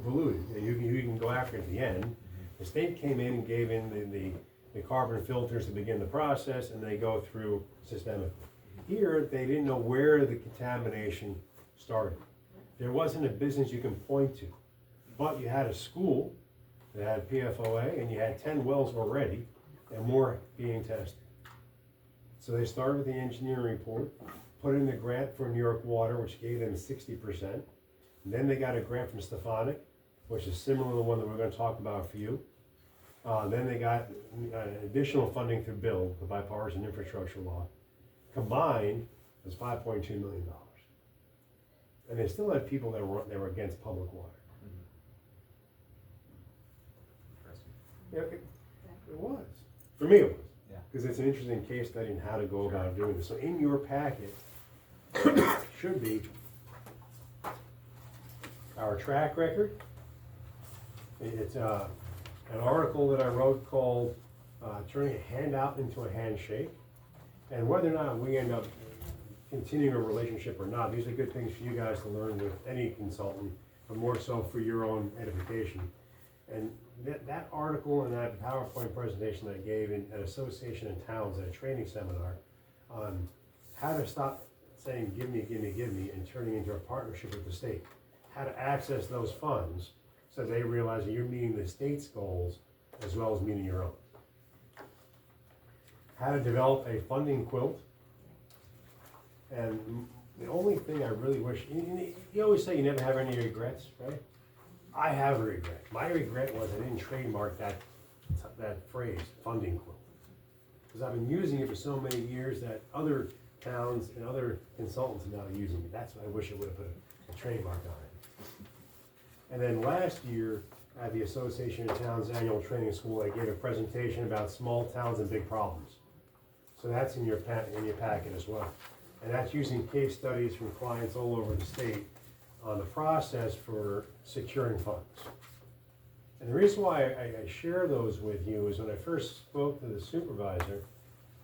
polluted. You can go after it at the end. The state came in and gave in the carbon filters to begin the process, and they go through systemically. Here, they didn't know where the contamination started. There wasn't a business you can point to, but you had a school that had PFOA, and you had 10 wells already, and more being tested. So they started with the engineering report, put in the grant from New York Water, which gave them 60%. And then they got a grant from Stefanik, which is similar to the one that we're going to talk about for you. Then they got additional funding through BILD, the Bipartisan Infrastructure Law. Combined, was $5.2 million. And they still had people that were against public water. Yeah, it was. For me, it was. Because it's an interesting case study in how to go about doing this. So in your packet should be our track record. It's an article that I wrote called Turning a Handout into a Handshake. And whether or not we end up continuing a relationship or not, these are good things for you guys to learn with any consultant, but more so for your own edification. And that article and that PowerPoint presentation that I gave in an association in towns at a training seminar on how to stop saying give me, give me, give me, and turning into a partnership with the state. How to access those funds so they realize that you're meeting the state's goals as well as meeting your own. How to develop a funding quilt. And the only thing I really wish, you always say you never have any regrets, right? I have a regret. My regret was I didn't trademark that phrase, funding quilt. Because I've been using it for so many years that other towns and other consultants are now using it. That's what I wish I would have put a trademark on it. And then last year, at the Association of Towns Annual Training School, I gave a presentation about small towns and big problems. So that's in your packet as well. And that's using case studies from clients all over the state on the process for securing funds. And the reason why I share those with you is when I first spoke to the supervisor,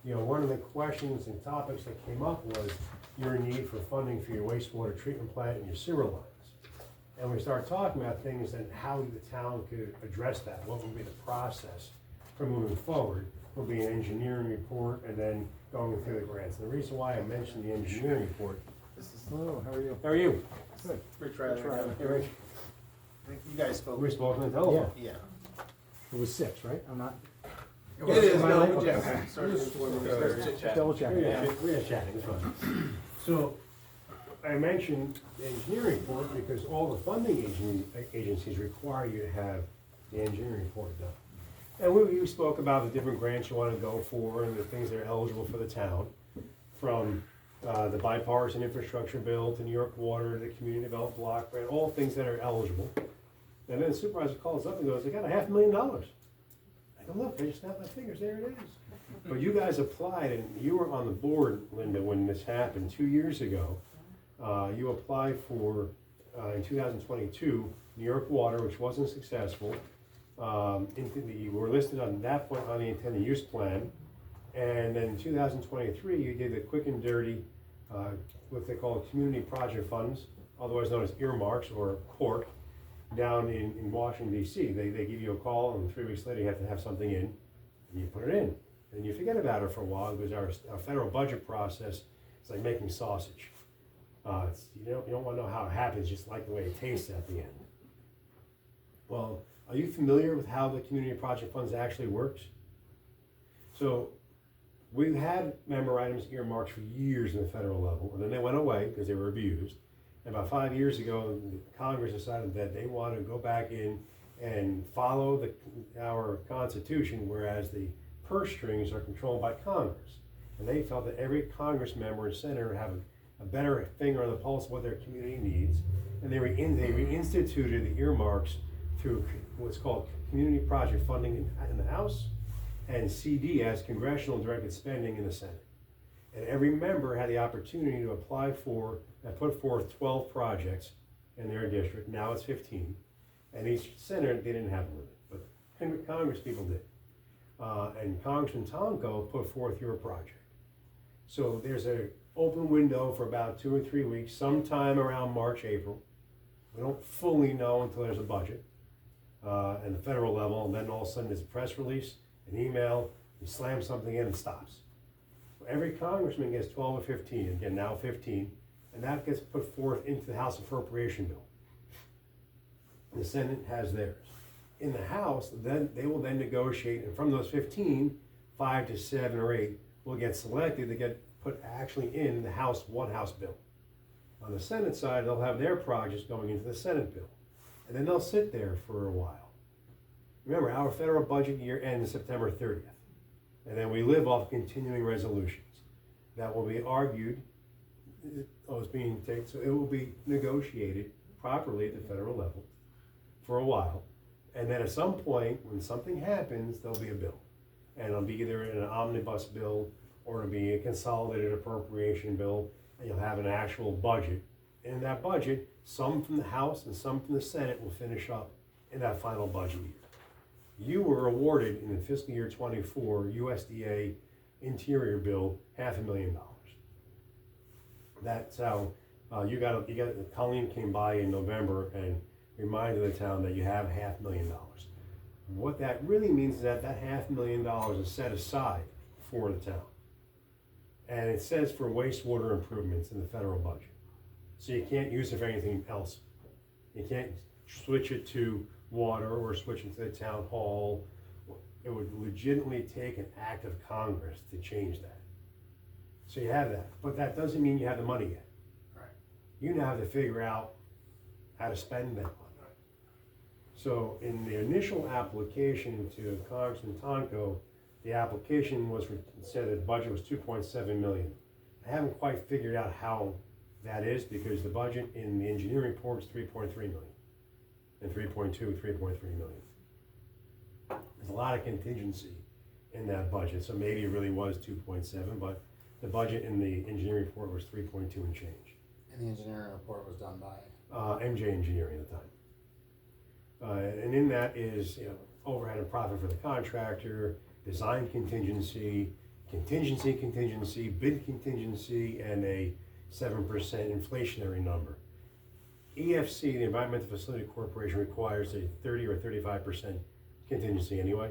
one of the questions and topics that came up was your need for funding for your wastewater treatment plant and your sewer lines. And we started talking about things and how the town could address that. What would be the process for moving forward? Will be an engineering report and then going through the grants. And the reason why I mentioned the engineering report. Hello, how are you? How are you? Good. Rich Riley. Hey, Rich. You guys spoke. We spoke on the telephone. Yeah. It was 6, right? I'm not. It is, no, we Okay. just started before we started chit-chatting. Double check. We are chatting, it's fine. So, I mentioned the engineering report because all the funding agencies require you to have the engineering report done. And we spoke about the different grants you want to go for and the things that are eligible for the town, from the bipartisan infrastructure bill to New York Water, the community development block grant, all things that are eligible. And then the supervisor calls up and goes, I got $500,000. I go, look, I just snapped my fingers, there it is. But you guys applied, and you were on the board, Linda, when this happened 2 years ago. You applied for, in 2022, New York Water, which wasn't successful. You were listed on that point on the intended use plan. And then in 2023, you did the quick and dirty, what they call community project funds, otherwise known as earmarks or CORC, down in Washington, D.C. They give you a call, and 3 weeks later you have to have something in, and you put it in. And you forget about it for a while because our federal budget process is like making sausage. You don't want to know how it happens, just like the way it tastes at the end. Well, are you familiar with how the community project funds actually works? So we've had member items earmarked for years in the federal level, and then they went away because they were abused. And about 5 years ago, Congress decided that they want to go back in and follow our Constitution, whereas the purse strings are controlled by Congress. And they felt that every Congress member and senator would have a better finger on the pulse of what their community needs. And they reinstituted the earmarks through what's called community project funding in the House and CD as congressional directed spending in the Senate. And every member had the opportunity to apply for and put forth 12 projects in their district. Now it's 15. And each senator, they didn't have a limit, but Congress people did. And Congressman Tonko put forth your project. So there's an open window for about 2 or 3 weeks, sometime around March, April. We don't fully know until there's a budget, and the federal level, and then all of a sudden there's a press release, an email, you slam something in and stops. Every congressman gets 12 or 15, again now 15, and that gets put forth into the House Appropriation Bill. The Senate has theirs. In the House, then they will then negotiate, and from those 15, 5 to 7 or 8 will get selected to get put actually in the House, one House bill. On the Senate side, they'll have their projects going into the Senate bill. And then they'll sit there for a while. Remember, our federal budget year ends September 30th. And then we live off continuing resolutions that will be argued, as being taken, so it will be negotiated properly at the federal level for a while. And then at some point, when something happens, there'll be a bill. And it'll be either an omnibus bill or it'll be a consolidated appropriation bill, and you'll have an actual budget. And in that budget, some from the House and some from the Senate will finish up in that final budget year. You were awarded in the fiscal year 24 USDA Interior Bill $500,000. That's how Colleen came by in November and reminded the town that you have $500,000. What that really means is that $500,000 is set aside for the town. And it says for wastewater improvements in the federal budget. So you can't use it for anything else. You can't switch it to water or switch it to the town hall. It would legitimately take an act of Congress to change that. So you have that, but that doesn't mean you have the money yet. Right. You now have to figure out how to spend that money. So in the initial application to Congressman Tonko, the application said that the budget was 2.7 million. I haven't quite figured out how that is because the budget in the engineering report is 3.3 million. And 3.3 million. There's a lot of contingency in that budget, so maybe it really was 2.7, but the budget in the engineering report was 3.2 and change. And the engineering report was done by? MJ Engineering at the time. And in that is, overhead and profit for the contractor, design contingency, contingency, bid contingency, and a 7% inflationary number. EFC, the Environmental Facility Corporation, requires a 30 or 35% contingency anyway,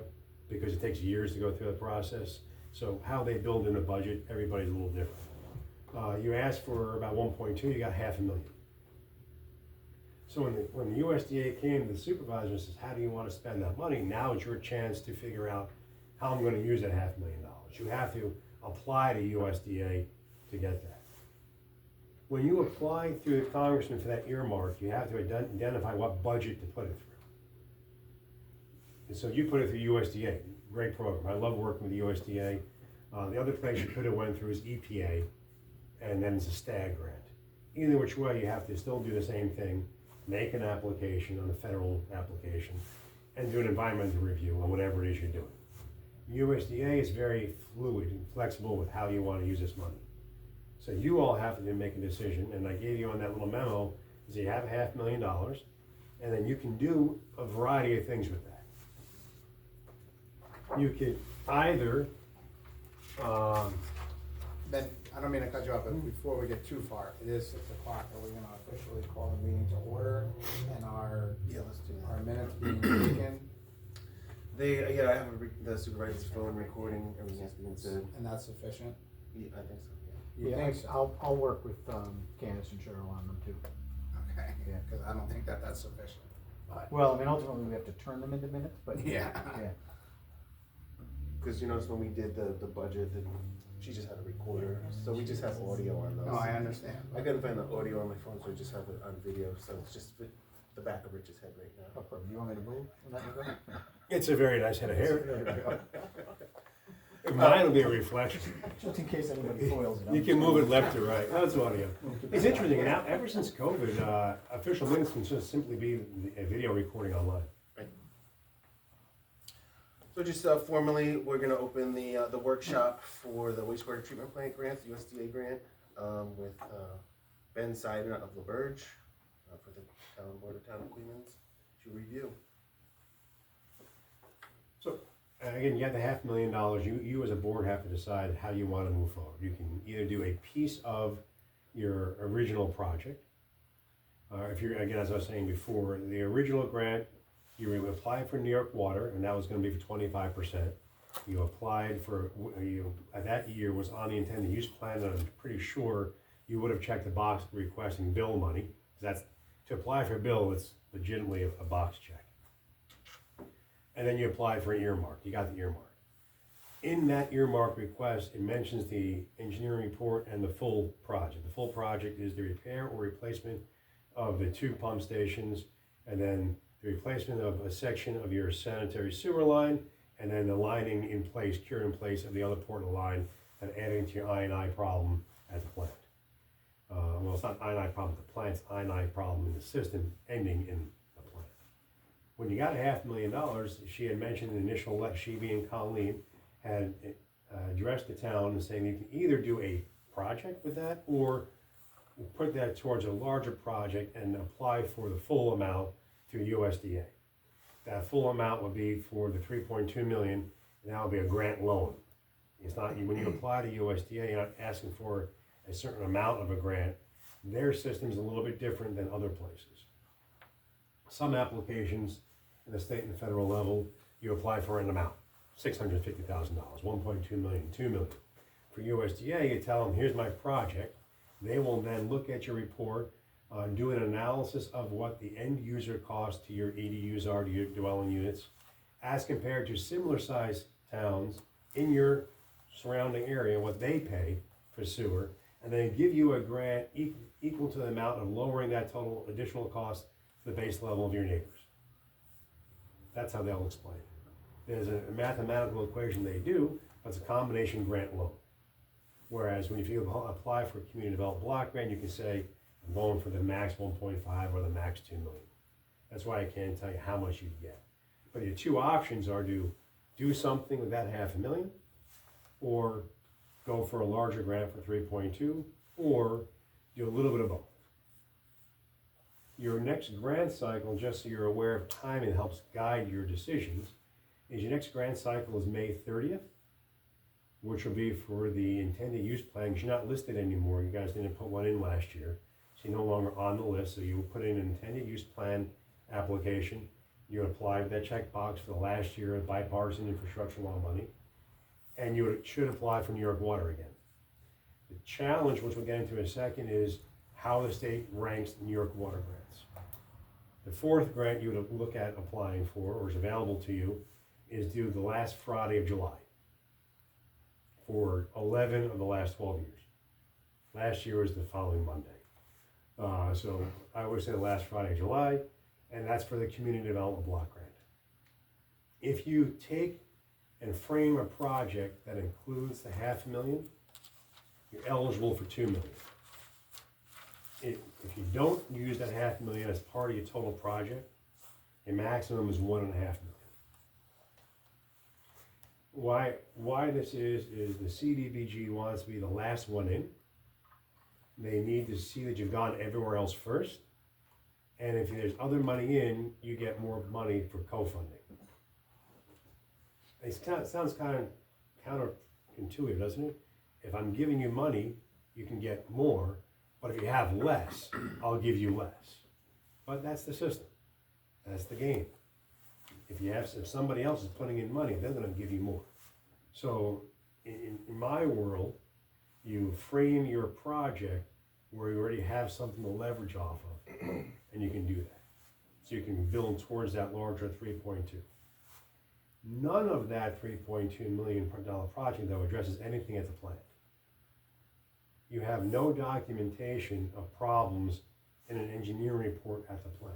because it takes years to go through the process. So how they build in a budget, everybody's a little different. You asked for about 1.2, you got $500,000. So when the USDA came to the supervisor and says, how do you want to spend that money? Now it's your chance to figure out how I'm going to use that $500,000. You have to apply to USDA to get that. When you apply through the congressman for that earmark, you have to identify what budget to put it through. And so you put it through USDA, great program. I love working with the USDA. The other place you could have went through is EPA, and then it's a STAG grant. Either which way, you have to still do the same thing, make an application on a federal application, and do an environmental review on whatever it is you're doing. USDA is very fluid and flexible with how you want to use this money. So you all have to make a decision, and I gave you on that little memo, is you have $500,000, and then you can do a variety of things with that. You could either, Ben, I don't mean to cut you off, but before we get too far, it is 6 o'clock. Are we gonna officially call the meeting to order and our minutes being taken? I have the supervisor's phone recording, everything's being said. And that's sufficient? Yeah, I think so, yeah. You Yeah, think so? I'll work with Candace and Cheryl on them too. Okay, Yeah. because I don't think that that's sufficient. Well, I mean, ultimately, we have to turn them into minutes, but. Yeah. Cause you notice when we did the budget, that she just had a recorder, so we just have audio on those. No, I understand. I couldn't find the audio on my phone, so I just have it on video, so it's just the back of Rich's head right now. You want me to move? in that regard? it's a very nice head of hair. Mine will be a reflection. Just in case anybody foils it. You can move it left to right. That's audio. It's interesting, now, ever since COVID, official minutes can just simply be a video recording online. So just formally, we're gonna open the workshop for the wastewater treatment plant grant, the USDA grant, with Ben Seiden of LaBerge for the town board of town of Cleveland's to review. So, again, you have the $500,000, you as a board have to decide how you want to move forward. You can either do a piece of your original project, If you're, again, as I was saying before, the original grant, you applied for New York Water, and that was gonna be for 25%. You applied for, that year was on the intended use plan, and I'm pretty sure you would have checked the box requesting bill money. That's, to apply for a bill, it's legitimately a box check. And then you applied for an earmark, you got the earmark. In that earmark request, it mentions the engineering report and the full project. The full project is the repair or replacement of the 2 pump stations, and then the replacement of a section of your sanitary sewer line, and then the lining in place, cured in place of the other portal line, and adding to your I&I problem at the plant. Well, it's not I&I problem at the plant, it's I&I problem in the system, ending in the plant. When you got $500,000, she had mentioned in the initial letter, she being Colleen, had addressed the town and saying you can either do a project with that, or put that towards a larger project and apply for the full amount through USDA. That full amount would be for the 3.2 million, and that would be a grant loan. It's not, when you apply to USDA, you're not asking for a certain amount of a grant. Their system is a little bit different than other places. Some applications in the state and federal level, you apply for an amount, $650,000, 1.2 million, 2 million. For USDA, you tell them, here's my project. They will then look at your report, do an analysis of what the end user cost to your EDUs are, to your dwelling units, as compared to similar sized towns in your surrounding area, what they pay for sewer, and then give you a grant equal to the amount of lowering that total additional cost to the base level of your neighbors. That's how they'll explain it. There's a mathematical equation they do, but it's a combination grant loan. Whereas when you apply for a community development block grant, you can say, I'm going for the max 1.5 or the max 2 million. That's why I can't tell you how much you get. But your 2 options are to do something with that $500,000, or go for a larger grant for 3.2, or do a little bit of both. Your next grant cycle, just so you're aware of time and helps guide your decisions, is your next grant cycle is May 30th, which will be for the intended use plan, because you're not listed anymore. You guys didn't put one in last year, so you're no longer on the list. So you will put in an intended use plan application. You apply with that checkbox for the last year of bipartisan infrastructure law money, and you should apply for New York Water again. The challenge, which we'll get into in a second, is how the state ranks New York Water grants. The 4th grant you would look at applying for, or is available to you, is due the last Friday of July for 11 of the last 12 years. Last year was the following Monday. So I always say the last Friday of July, and that's for the Community Development Block Grant. If you take and frame a project that includes the $500,000, you're eligible for $2 million. If you don't use that $500,000 as part of your total project, your maximum is $1.5 million. Why this is the CDBG wants to be the last one in. They need to see that you've gone everywhere else first. And if there's other money in, you get more money for co-funding. It sounds kind of counterintuitive, doesn't it? If I'm giving you money, you can get more, but if you have less, I'll give you less. But that's the system. That's the game. If somebody else is putting in money, they're going to give you more. So in my world, you frame your project where you already have something to leverage off of, and you can do that. So you can build towards that larger 3.2. None of that $3.2 million project, though, addresses anything at the plant. You have no documentation of problems in an engineering report at the plant.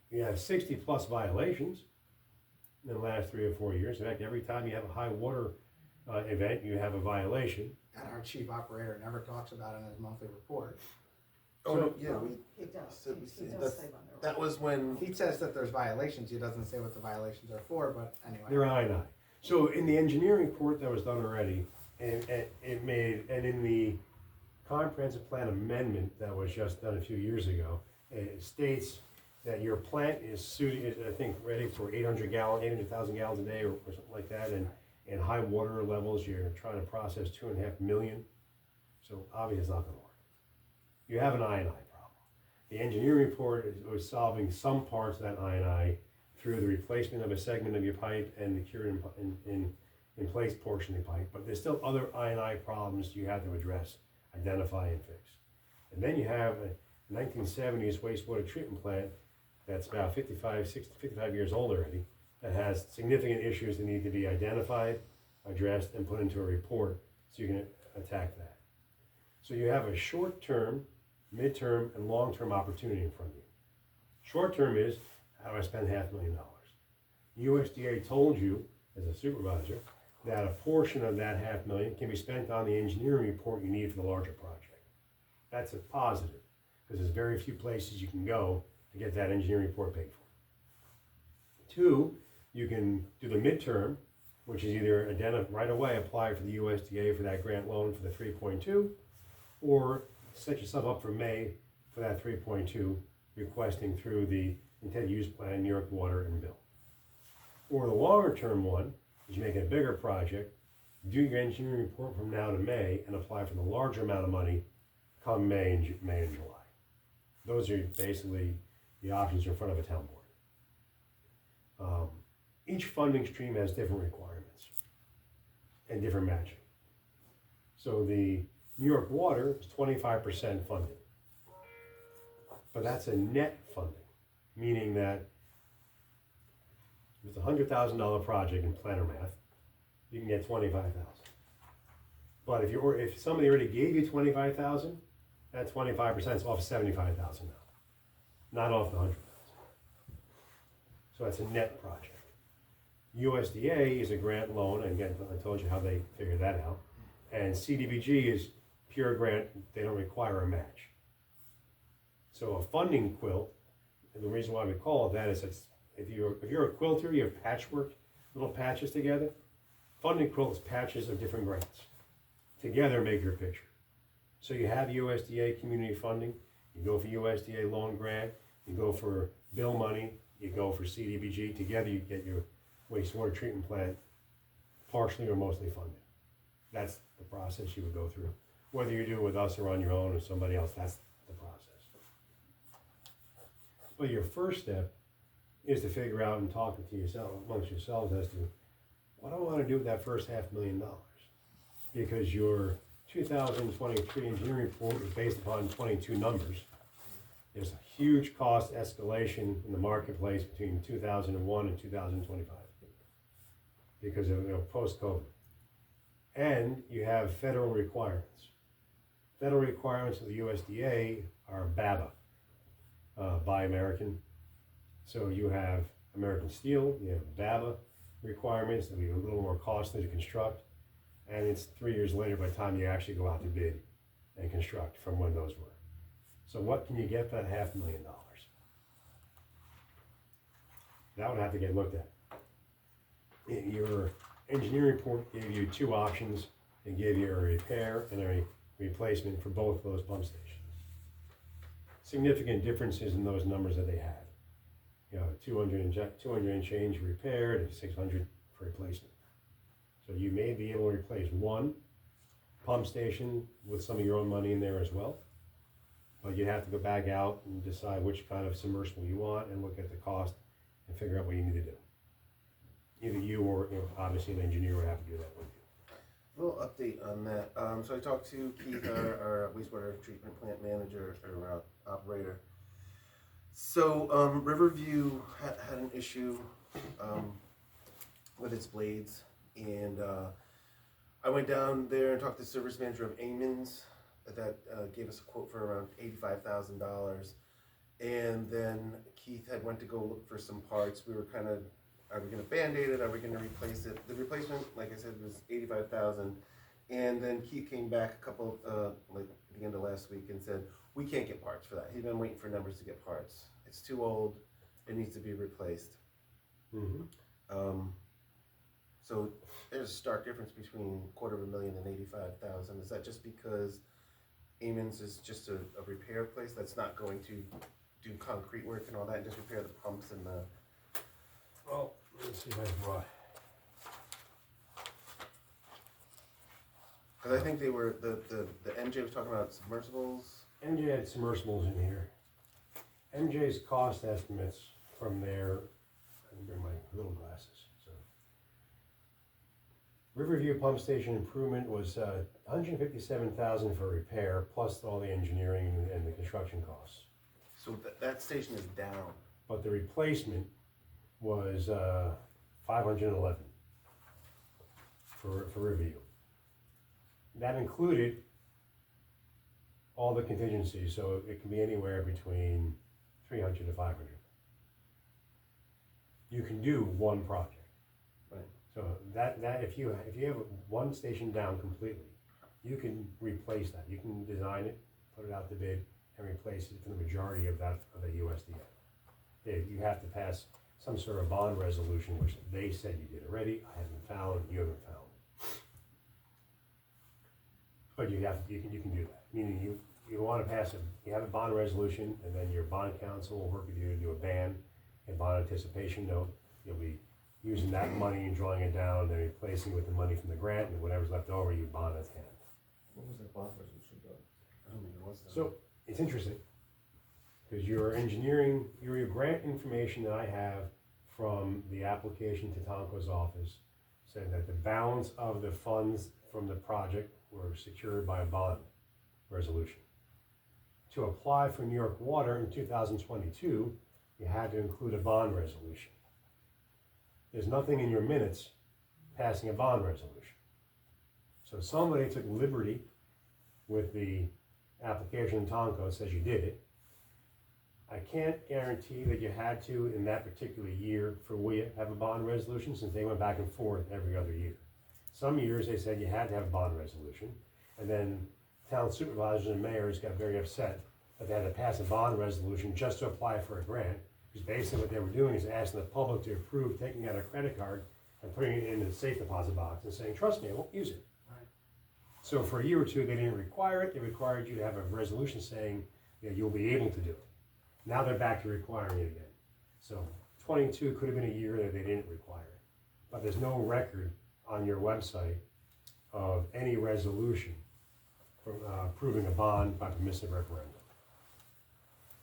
You have 60 plus violations in the last 3 or 4 years. In fact, every time you have a high water event, you have a violation. And our chief operator never talks about it in his monthly report. Oh, no, yeah, He does, so he that's- does say when they're. that was when, He says that there's violations, he doesn't say what the violations are for, but anyway. They're I&I. So in the engineering report that was done already, and in the comprehensive plan amendment that was just done a few years ago, it states that your plant is I think, ready for 800,000 gallons a day or something like that, and high water levels, you're trying to process 2.5 million. So obviously it's not gonna work. You have an I&I problem. The engineering report was solving some parts of that I&I through the replacement of a segment of your pipe and the cured in place portion of the pipe, but there's still other I&I problems you have to address, identify and fix. And then you have a 1970s wastewater treatment plant that's about 55 years old already, that has significant issues that need to be identified, addressed, and put into a report so you can attack that. So you have a short-term, mid-term, and long-term opportunity in front of you. Short-term is, how do I spend $500,000? USDA told you, as a supervisor, that a portion of that $500,000 can be spent on the engineering report you need for the larger project. That's a positive, because there's very few places you can go to get that engineering report paid for. Two, you can do the midterm, which is either right away apply for the USDA for that grant loan for the 3.2, or set yourself up for May for that 3.2, requesting through the intended use plan, New York Water and Bill. Or the longer term one is you make a bigger project, do your engineering report from now to May, and apply for the larger amount of money come May and July. Those are basically the options in front of a town board. Each funding stream has different requirements and different matching. So the New York Water is 25% funded, but that's a net funding, meaning that with a $100,000 project in planner math, you can get $25,000. But if somebody already gave you $25,000, that 25% is off $75,000 now, not off the $100,000. So that's a net project. USDA is a grant loan, and again, I told you how they figure that out. And CDBG is pure grant, they don't require a match. So a funding quilt, and the reason why we call it that is if you're a quilter, you have patchwork, little patches together. Funding quilt is patches of different grants. Together make your picture. So you have USDA community funding, you go for USDA loan grant, you go for bill money, you go for CDBG, together you get your wastewater treatment plant partially or mostly funded. That's the process you would go through. Whether you do it with us or on your own or somebody else, that's the process. But your first step is to figure out and talk to yourself, amongst yourselves as to what do I want to do with that first $500,000? Because your 2023 engineering report is based upon 22 numbers. There's a huge cost escalation in the marketplace between 2001 and 2025 because of post-COVID. And you have federal requirements. Federal requirements of the USDA are BABA, Buy American. So you have American Steel, you have BABA requirements that will be a little more costly to construct, and it's 3 years later by the time you actually go out to bid and construct from when those were. So what can you get for that $500,000? That would have to get looked at. Your engineering report gave you two options. It gave you a repair and a replacement for both of those pump stations. Significant differences in those numbers that they had. 200 and change repaired and 600 for replacement. So you may be able to replace one pump station with some of your own money in there as well. But you have to go back out and decide which kind of submersible you want and look at the cost and figure out what you need to do. Either you or obviously an engineer would have to do that with you. A little update on that. So I talked to Keith, our wastewater treatment plant manager or operator. So Riverview had an issue with its blades, and I went down there and talked to the service manager of Amons that gave us a quote for around $85,000. And then Keith had went to go look for some parts. We were kind of, are we going to band-aid it? Are we going to replace it? The replacement, like I said, was $85,000. And then Keith came back like at the end of last week and said, we can't get parts for that. He's been waiting for numbers to get parts. It's too old. It needs to be replaced. Mm-hmm. So there's a stark difference between $250,000 and $85,000. Is that just because Amons is just a repair place that's not going to do concrete work and all that, and just repair the pumps and the... Well, let's see if I brought. Because I think they were, the MJ was talking about submersibles. MJ had submersibles in here. MJ's cost estimates from their, I can bring my little glasses, so. Riverview Pump Station improvement was, $157,000 for repair, plus all the engineering and the construction costs. So that station is down. But the replacement was, 511 for Riverview. That included all the contingencies, so it can be anywhere between 300 to 500. You can do one project. Right. So that if you have one station down completely, you can replace that. You can design it, put it out to bid, and replace it for the majority of that of the USDA. You have to pass some sort of bond resolution, which they said you did already. I haven't found. You haven't found. But you can do that. Meaning you want to pass you have a bond resolution, and then your bond counsel will work with you to do a bond anticipation note. You'll be using that money and drawing it down, then replacing it with the money from the grant, and whatever's left over, you bond at hand. What was that bond resolution done? I don't think it was done. So it's interesting because your engineering, your grant information that I have from the application to Tonko's office said that the balance of the funds from the project were secured by a bond resolution. To apply for New York Water in 2022, you had to include a bond resolution. There's nothing in your minutes passing a bond resolution. So somebody took liberty with the application in Tonko, it says you did it. I can't guarantee that you had to in that particular year for WIA have a bond resolution, since they went back and forth every other year. Some years they said you had to have a bond resolution, and then town supervisors and mayors got very upset that they had to pass a bond resolution just to apply for a grant, because basically what they were doing is asking the public to approve taking out a credit card and putting it in the safe deposit box and saying, trust me, I won't use it. Right. So for a year or two, they didn't require it. They required you to have a resolution saying that you'll be able to do it. Now they're back to requiring it again. So 22 could have been a year that they didn't require it. But there's no record on your website of any resolution for approving a bond by permissive referendum.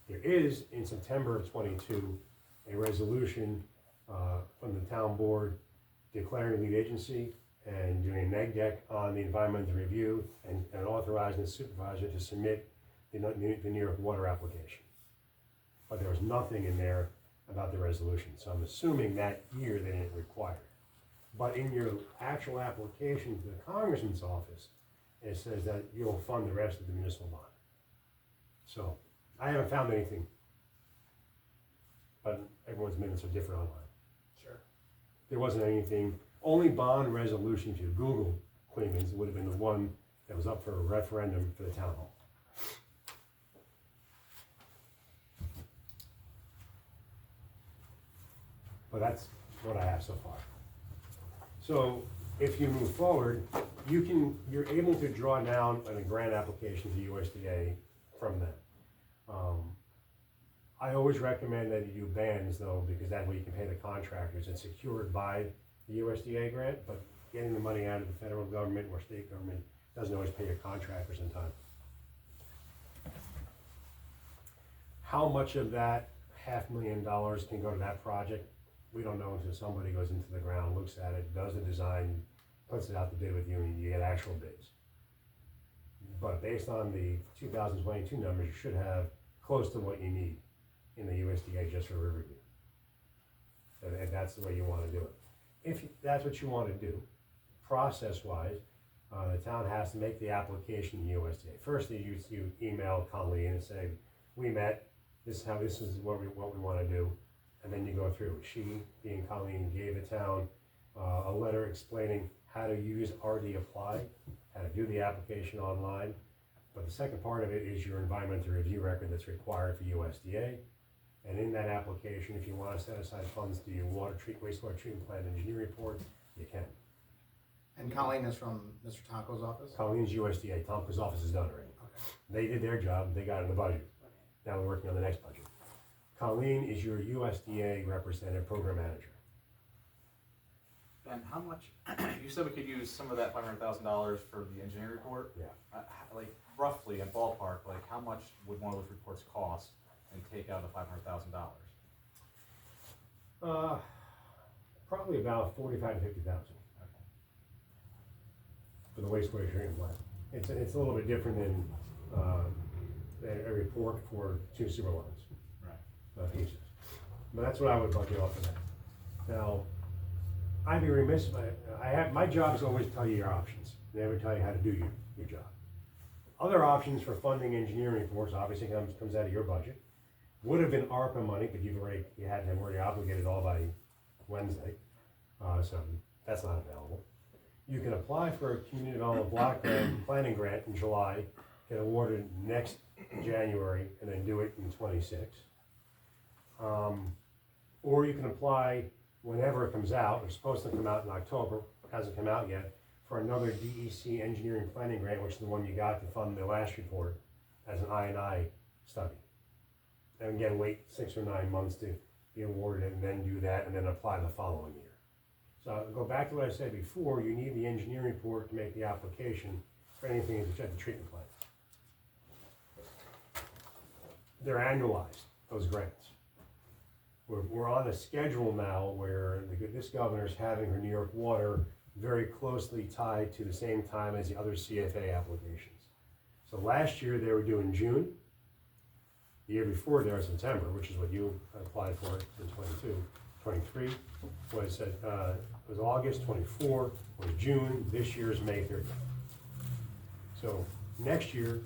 There is, in September of 22, a resolution from the town board declaring lead agency and doing a neg deck on the environmental review and authorizing the supervisor to submit the New York Water application. But there was nothing in there about the resolution, so I'm assuming that year they didn't require it. But in your actual application to the congressman's office, it says that you'll fund the rest of the municipal bond. So I haven't found anything, but everyone's minutes are different online. Sure. There wasn't anything, only bond resolution, if you Google Queens, would have been the one that was up for a referendum for the town hall. But that's what I have so far. So if you move forward, you're able to draw down on a grant application to USDA from them. I always recommend that you do bands though, because that way you can pay the contractors. It's secured by the USDA grant, but getting the money out of the federal government or state government doesn't always pay your contractors in time. How much of that $500,000 can go to that project? We don't know until somebody goes into the ground, looks at it, does the design, puts it out to bid with you, and you get actual bids. But based on the 2022 numbers, you should have close to what you need in the USDA just for Riverview. And that's the way you want to do it. If that's what you want to do, process-wise, the town has to make the application to USDA. First, you email Colleen and say, we met, this is what we want to do. And then you go through. She, being Colleen, gave the town a letter explaining how to use RD Apply, how to do the application online. But the second part of it is your environmental review record that's required for USDA. And in that application, if you want to set aside funds to your wastewater treatment plant engineering report, you can. And Colleen is from Mr. Tonko's office? Colleen's USDA, Tomka's office is done already. Okay. They did their job, they got in the budget. Now we're working on the next budget. Colleen is your USDA representative program manager. Ben, how much, you said we could use some of that $500,000 for the engineering report? Yeah. Like roughly, in ballpark, like how much would one of those reports cost? and take out the $500,000? Probably about 45 to 50,000 for the wastewater treatment plant. It's a little bit different than, a report for 2 sewer lines. Right. Pieces. But that's what I would budget off of that. Now, I'd be remiss, my job is always to tell you your options, never tell you how to do your job. Other options for funding engineering reports obviously comes out of your budget. Would have been ARPA money, but you had them already obligated all by Wednesday, so that's not available. You can apply for a community development block grant, planning grant in July, get awarded next January, and then do it in 26. Or you can apply whenever it comes out. It's supposed to come out in October, hasn't come out yet, for another DEC engineering planning grant, which is the one you got to fund the last report as an I&I study. And again, wait 6 or 9 months to be awarded and then do that and then apply the following year. So I'll go back to what I said before, you need the engineering report to make the application for anything at the treatment plant. They're annualized, those grants. We're on a schedule now where this governor's having her New York water very closely tied to the same time as the other CFA applications. So last year they were due in June. The year before there was September, which is what you applied for in 22. 23 was August, 24 was June, this year is May 30th. So next year,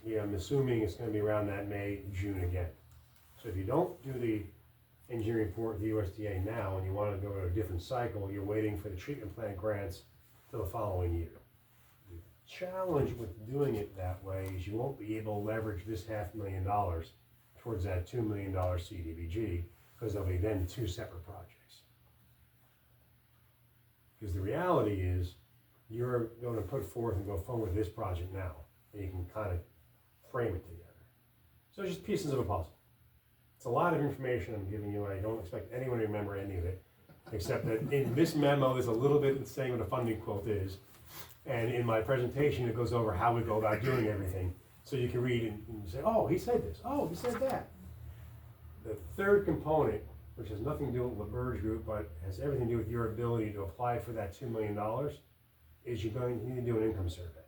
I'm assuming it's gonna be around that May, June again. So if you don't do the engineering report with the USDA now and you wanna go to a different cycle, you're waiting for the treatment plant grants till the following year. The challenge with doing it that way is you won't be able to leverage this $500,000 towards that $2 million CDBG, because there'll be then 2 separate projects. Because the reality is, you're going to put forth and go forward with this project now, and you can kind of frame it together. So it's just pieces of a puzzle. It's a lot of information I'm giving you, and I don't expect anyone to remember any of it, except that in this memo, there's a little bit saying what a funding quote is, and in my presentation, it goes over how we go about doing everything. So you can read and say, oh, he said this, oh, he said that. The third component, which has nothing to do with LaBerge Group, but has everything to do with your ability to apply for that $2 million, is you're going to need to do an income survey.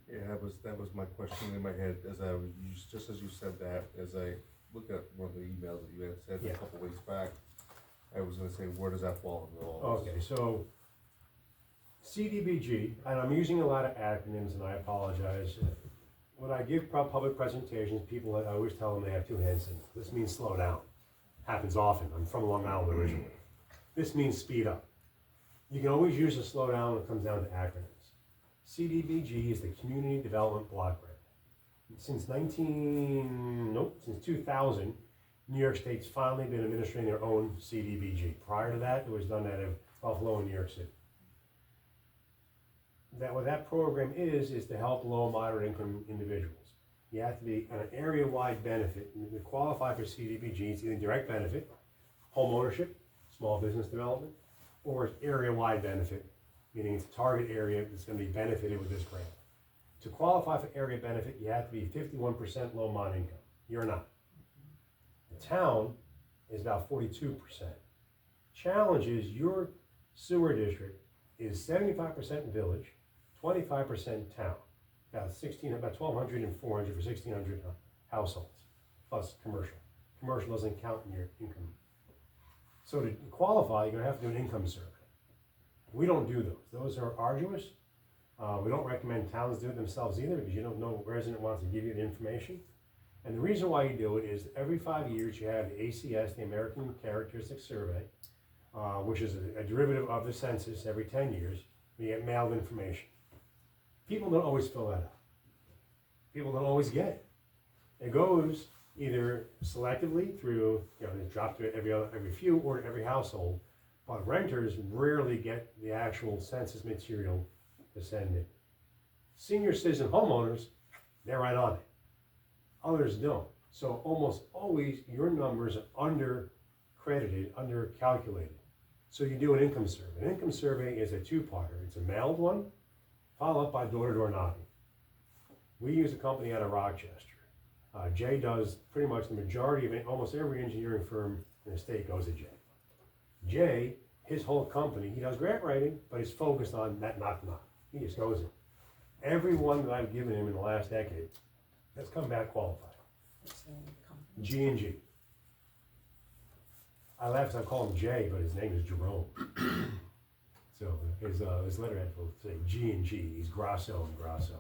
Yeah, that was my question in my head as I was, just as you said that, as I looked at one of the emails that you had said Yeah. a couple weeks back, I was gonna say, where does that fall in all this? Okay, so CDBG, and I'm using a lot of acronyms and I apologize. When I give public presentations, people, I always tell them they have 2 hand signals. This means slow down. Happens often. I'm from Long Island originally. This means speed up. You can always use a slow down when it comes down to acronyms. CDBG is the Community Development Block Grant. Since 2000, New York State's finally been administering their own CDBG. Prior to that, it was done out of Buffalo and New York City. What that program is to help low and moderate income individuals. You have to be an area-wide benefit. To qualify for CDBG, it's either direct benefit, home ownership, small business development, or it's area-wide benefit, meaning it's a target area that's going to be benefited with this grant. To qualify for area benefit, you have to be 51% low mod income. You're not. The town is about 42%. Challenge is your sewer district is 75% village, 25% town, about 1,200 and 400 for 1,600 households, plus commercial. Commercial doesn't count in your income. So to qualify, you're gonna have to do an income survey. We don't do those. Those are arduous. We don't recommend towns do it themselves either, because you don't know what resident wants to give you the information. And the reason why you do it is every 5 years you have the ACS, the American Characteristic Survey, which is a derivative of the census every 10 years. We get mailed information. People don't always fill that out. People don't always get it. It goes either selectively through, they drop to every few or every household, but renters rarely get the actual census material to send in. Senior citizen homeowners, they're right on it. Others don't. So almost always your numbers are under-credited, under-calculated. So you do an income survey. An income survey is a 2-parter. It's a mailed one, followed up by door-to-door knocking. We use a company out of Rochester. Jay does pretty much the majority of it, almost every engineering firm in the state goes to Jay. Jay, his whole company, he does grant writing, but he's focused on that not. He just goes in. Everyone that I've given him in the last decade has come back qualified. G&G. I laugh because I call him Jay, but his name is Jerome. So his letterhead will say G&G. He's Grasso and Grasso.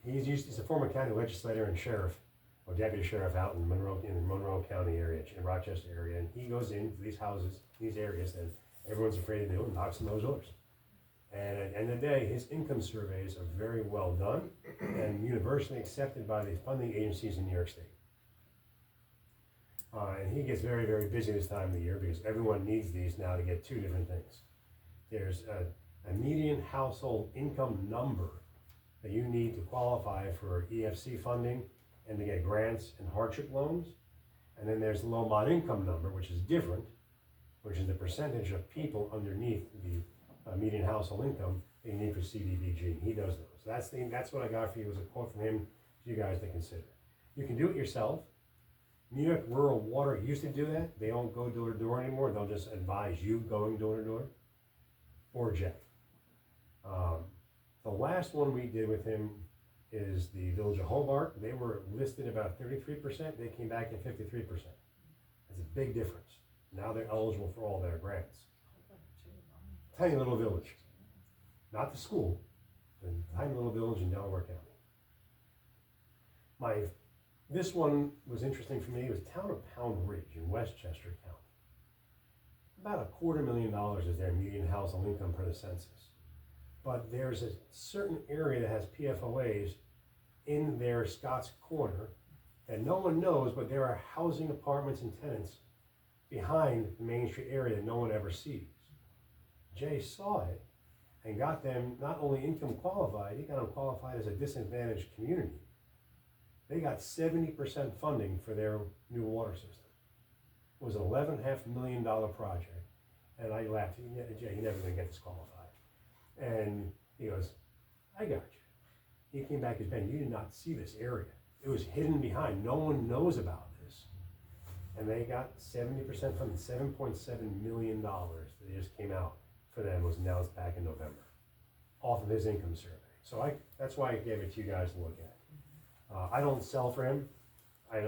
He's a former county legislator and sheriff, or deputy sheriff out in the Monroe County area, in Rochester area, and he goes into these houses, these areas, and everyone's afraid to do and knocks on those doors. And at the end of the day, his income surveys are very well done and universally accepted by the funding agencies in New York State. And he gets very, very busy this time of the year because everyone needs these now to get two different things. There's a median household income number that you need to qualify for EFC funding and to get grants and hardship loans. And then there's the low mod income number, which is different, which is the percentage of people underneath the median household income that you need for CDBG. He does those. That's what I got for you as a quote from him for you guys to consider. You can do it yourself. New York Rural Water used to do that. They don't go door to door anymore. They'll just advise you going door to door. Or Jay. The last one we did with him is the Village of Hobart. They were listed about 33%. They came back at 53%. That's a big difference. Now they're eligible for all their grants. Tiny little village. Not the school, but a tiny little village in Delaware County. This one was interesting for me. It was town of Pound Ridge in Westchester County. About $250,000 is their median household income per the census. But there's a certain area that has PFOAs in their Scott's Corner that no one knows, but there are housing apartments and tenants behind the Main Street area that no one ever sees. Jay saw it and got them not only income qualified, he got them qualified as a disadvantaged community. They got 70% funding for their new water system. It was an $11.5 million project. And I laughed, Jay, you're never gonna get this qualified. And he goes, I got you. He came back as Ben, you did not see this area. It was hidden behind, no one knows about this. And they got 70% funding, $7.7 million that just came out for them, was announced back in November, off of his income survey. So that's why I gave it to you guys to look at. I don't sell for him. I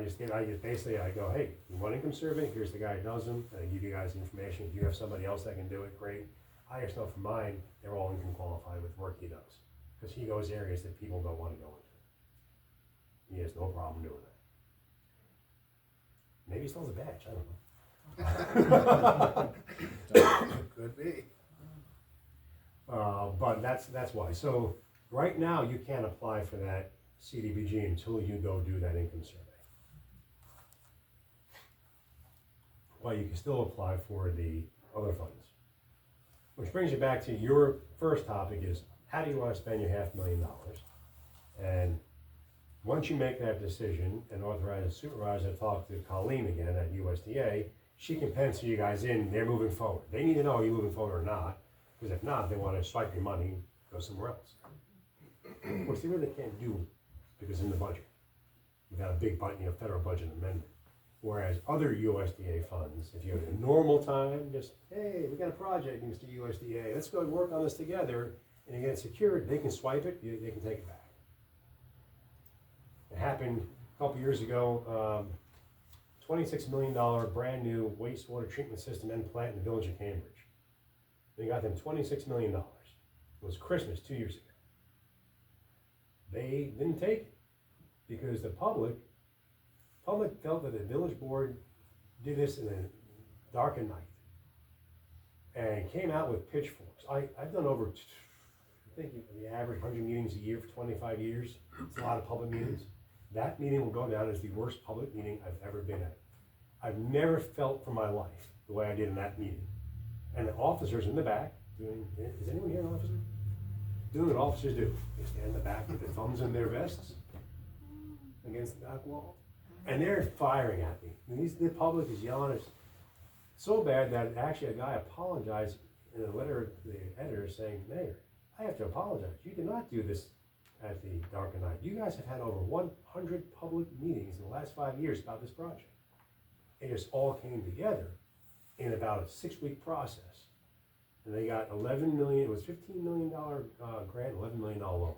just basically, I go, hey, you want income survey? Here's the guy who does them, and I give you guys the information. If you have somebody else that can do it, great. I just know for mine, they're all income qualified with work he does. Because he goes areas that people don't want to go into. He has no problem doing that. Maybe he still has a badge, I don't know. Could be. But that's why. So right now, you can't apply for that CDBG until you go do that income survey. But you can still apply for the other funds. Which brings you back to your first topic is, how do you want to spend your $500,000? And once you make that decision and authorize a supervisor to talk to Colleen again at USDA, she can pencil you guys in, they're moving forward. They need to know are you moving forward or not, because if not, they want to swipe your money and go somewhere else. Which they really can't do because in the budget. You've got a big federal budget amendment. Whereas other USDA funds, if you have a normal time, just, hey, we got a project, Mr. USDA, let's go work on this together, and you get it secured, they can swipe it, they can take it back. It happened a couple years ago, $26 million brand new wastewater treatment system and plant in the village of Cambridge. They got them $26 million. It was Christmas 2 years ago. They didn't take it because the public felt that the village board did this in a dark of night and came out with pitchforks. I've done over, I think the average 100 meetings a year for 25 years. It's a lot of public meetings. That meeting will go down as the worst public meeting I've ever been at. I've never felt for my life the way I did in that meeting. And the officers in the back doing, is anyone here an officer? Doing what officers do. They stand in the back with their thumbs in their vests against the back wall. And they're firing at me. And the public is yelling. It's so bad that actually a guy apologized in a letter to the editor saying, Mayor, I have to apologize. You did not do this at the Dark Night, you guys have had over 100 public meetings in the last 5 years about this project. It just all came together in about a 6-week process. And they got 11 million, it was $15 million grant, $11 million loan.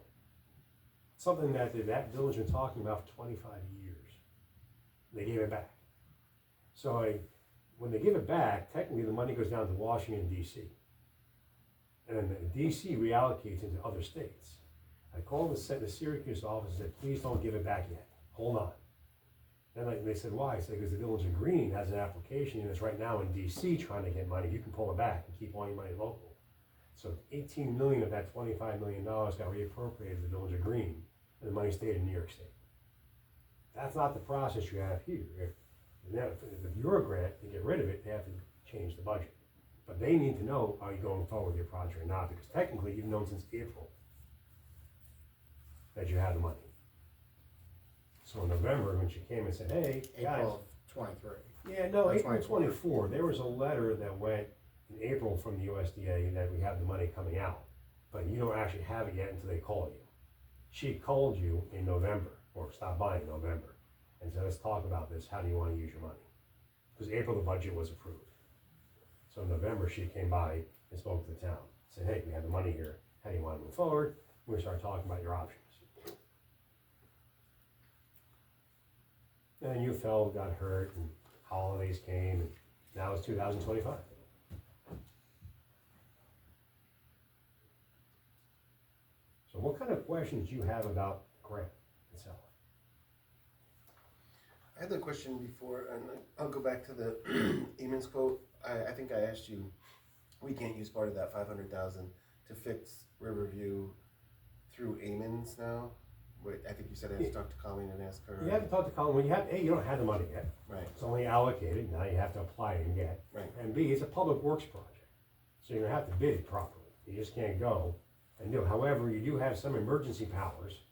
Something that that village been talking about for 25 years. They gave it back. So when they give it back, technically the money goes down to Washington, D.C. And then the DC reallocates into other states. I called the Syracuse office and said, please don't give it back yet. Hold on. And they said, why? I said, because the Village of Green has an application and it's right now in DC trying to get money. You can pull it back and keep all your money local. So 18 million of that $25 million got reappropriated to the Village of Green, and the money stayed in New York State. That's not the process you have here. If you're a grant, to get rid of it, they have to change the budget. But they need to know, are you going forward with your project or not? Because technically, you've known since April that you have the money. So in November, when she came and said, hey, guys. April of 23. Yeah, no, Or April 24. 24, there was a letter that went in April from the USDA that we have the money coming out. But you don't actually have it yet until they call you. She called you in November, or stopped by in November, and said, let's talk about this. How do you want to use your money? Because April, the budget was approved. So in November, she came by and spoke to the town. Said, hey, we have the money here. How do you want to move forward? We're going to start talking about your options. And then you fell, got hurt, and holidays came, and now it's 2025. So what kind of questions do you have about the grant itself? I had the question before, and I'll go back to the Eamon's quote. I think I asked you, we can't use part of that 500,000 to fix Riverview through Eamon's now. Wait, I think you said I had to talk to Colleen and ask her. You have to talk to Colin. When you have, A, you don't have the money yet. Right, It's only allocated. Now you have to apply and get. right. And B, it's a public works project. So you're gonna have to bid it properly. You just can't go and do it. However, you do have some emergency powers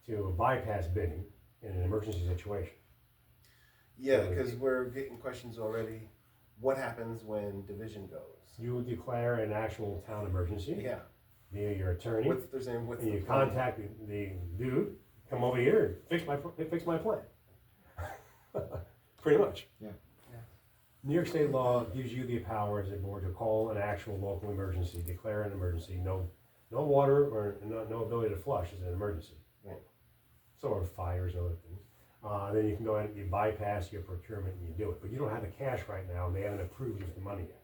to bypass bidding in an emergency situation. Yeah, because we're getting questions already. What happens when division goes? You would declare an actual town emergency Yeah. via your attorney. What's their name? What's And the you plan? contact the dude, come over here and fix my plan. Pretty much. Yeah. New York state law gives you the power as a board to call an actual local emergency, declare an emergency, no water or no ability to flush is an emergency. Right. So are fires and other things. Then you can go ahead and you bypass your procurement and you do it, but you don't have the cash right now and they haven't approved you for the money yet.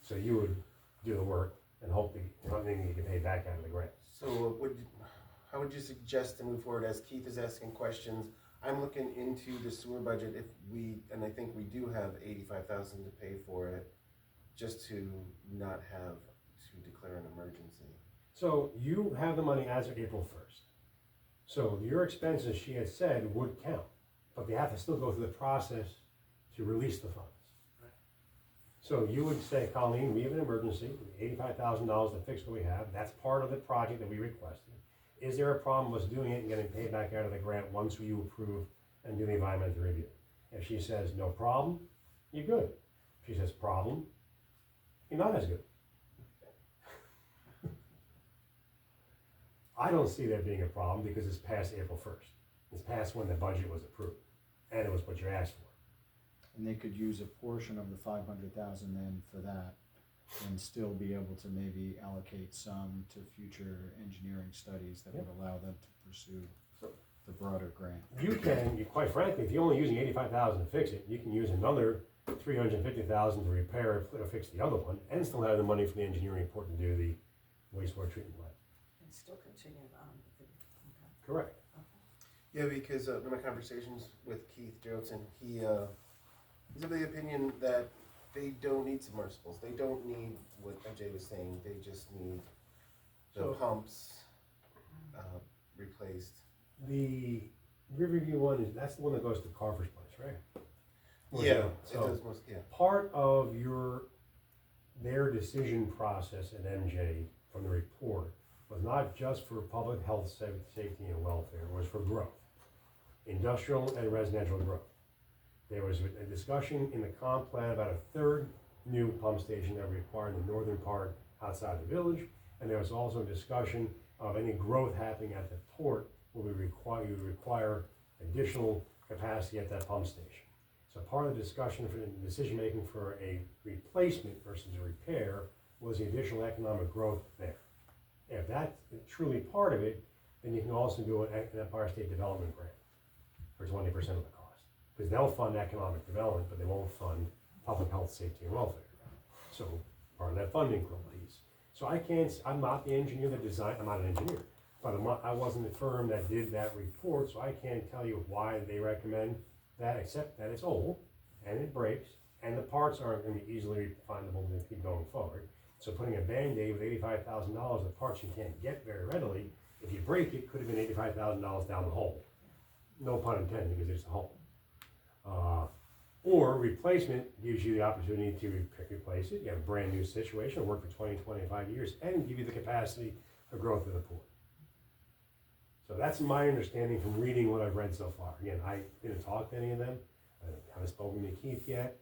So you would do the work and hope that you can pay back out of the grant. So how would you suggest to move forward as Keith is asking questions? I'm looking into the sewer budget and I think we do have 85,000 to pay for it, just to not have to declare an emergency. So you have the money as of April 1st. So your expenses, she had said, would count, but they have to still go through the process to release the funds. Right. So you would say, Colleen, we have an emergency, $85,000 to fix what we have. That's part of the project that we requested. Is there a problem with us doing it and getting paid back out of the grant once you approve and do the environmental review? If she says no problem, you're good. If she says problem, you're not as good. I don't see that being a problem because it's past April 1st. It's past when the budget was approved, and it was what you asked for. And they could use a portion of the 500,000 then for that, and still be able to maybe allocate some to future engineering studies that would allow them to pursue the broader grant. Quite frankly, if you're only using 85,000 to fix it, you can use another 350,000 to repair or fix the other one, and still have the money for the engineering report to do the wastewater treatment plant. And still continue on with the, okay. Correct. Yeah, because in my conversations with Keith Johnson, he's of the opinion that they don't need submersibles. They don't need what Jay was saying. They just need the pumps replaced. The Riverview one that's the one that goes to Carver's place, right? Yeah, it So does most, yeah. part of their decision process at MJ from the report was not just for public health, safety, and welfare. It was for growth, industrial and residential growth. There was a discussion in the comp plan about a third new pump station that we required in the northern part outside the village, and there was also a discussion of any growth happening at the port will be you would require additional capacity at that pump station. So part of the discussion for the decision-making for a replacement versus a repair was the additional economic growth there. If that's truly part of it, then you can also do an Empire State Development Grant for 20% of the cost. Because they'll fund economic development, but they won't fund public health, safety, and welfare. So part of that funding piece. So I'm not the engineer that designed, I'm not an engineer, but I wasn't the firm that did that report, so I can't tell you why they recommend that, except that it's old, and it breaks, and the parts aren't gonna be easily findable to keep going forward. So putting a Band-Aid with $85,000 of parts you can't get very readily, if you break it, could have been $85,000 down the hole. No pun intended, because it's a hole. Or replacement gives you the opportunity to replace it, you have a brand new situation, work for 20, 25 years, and give you the capacity for growth of the port. So that's my understanding from reading what I've read so far. Again, I didn't talk to any of them, I haven't spoken to Keith yet,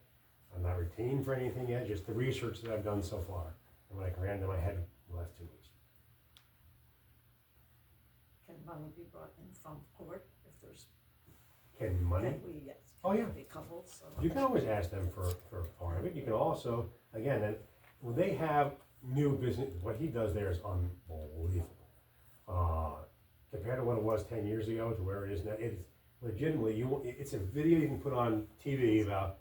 I'm not retained for anything yet, just the research that I've done so far, and what I ran into my head in the last 2 weeks. Can money be brought in from court if there's, Can money? can we, yes. Oh, yeah. Be coupled, so. You can always ask them for part of it. You can also, again, when they have new business, what he does there is unbelievable. Compared to what it was 10 years ago to where it is now, it's legitimately, it's a video you can put on TV about,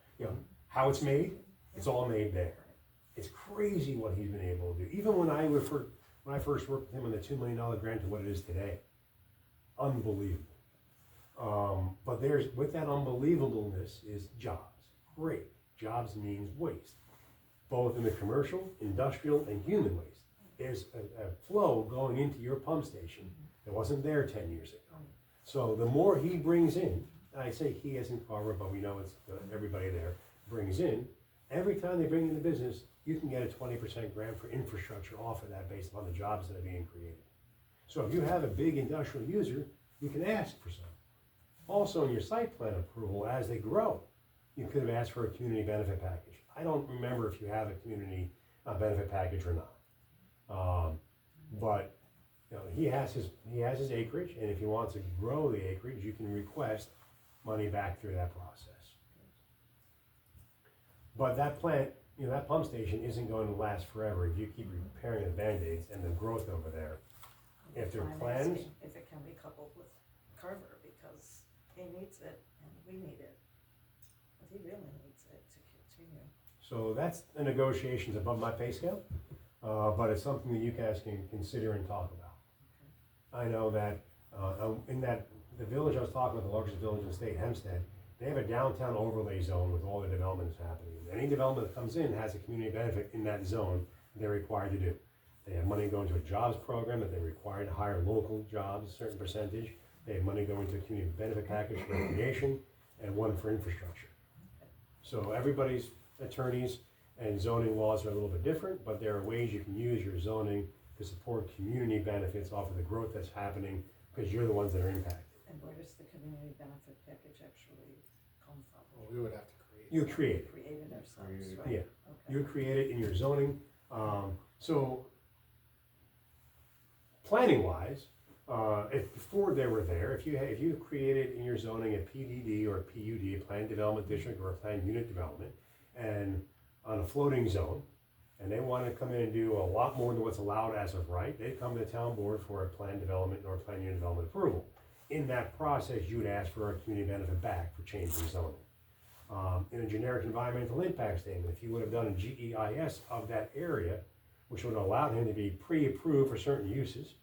how it's made. It's all made there. It's crazy what he's been able to do. Even when I first worked with him on the $2 million grant to what it is today. Unbelievable. But with that unbelievableness is jobs. Great. Jobs means waste. Both in the commercial, industrial, and human waste. There's a flow going into your pump station that wasn't there 10 years ago. So the more he brings in, and I say he as in Carver, but we know it's everybody there, brings in, every time they bring in the business, you can get a 20% grant for infrastructure off of that based upon the jobs that are being created. So if you have a big industrial user, you can ask for some. Also in your site plan approval, as they grow, you could have asked for a community benefit package. I don't remember if you have a community benefit package or not. But he has his acreage, and if he wants to grow the acreage, you can request money back through that process. But that plant, that pump station isn't going to last forever if you keep repairing the Band-Aids and the growth over there. If there are I'm plans, asking if it can be coupled with Carver, because he needs it and we need it. But he really needs it to continue. so that's the negotiations above my pay scale, but it's something that you guys can consider and talk about. I know that the village I was talking about, the largest village in the state, Hempstead, they have a downtown overlay zone with all the developments happening. Any development that comes in has a community benefit in that zone they're required to do. They have money going to a jobs program that they're required to hire local jobs, a certain percentage. They have money going to a community benefit package for recreation and one for infrastructure. So everybody's attorneys and zoning laws are a little bit different, but there are ways you can use your zoning to support community benefits off of the growth that's happening because you're the ones that are impacted. And where does the community benefit package actually come from? Well, we would have to create. You create it. Create it ourselves, Create it. right? Yeah. Okay. You create it in your zoning. So planning wise, if before they were there, if you created in your zoning a PDD or a PUD, a planned development district or a planned unit development, and on a floating zone, and they want to come in and do a lot more than what's allowed as of right, they come to the town board for a planned development or a planned unit development approval. In that process, you would ask for a community benefit back for changing zoning. In a generic environmental impact statement, if you would have done a GEIS of that area, which would have allowed him to be pre-approved for certain uses,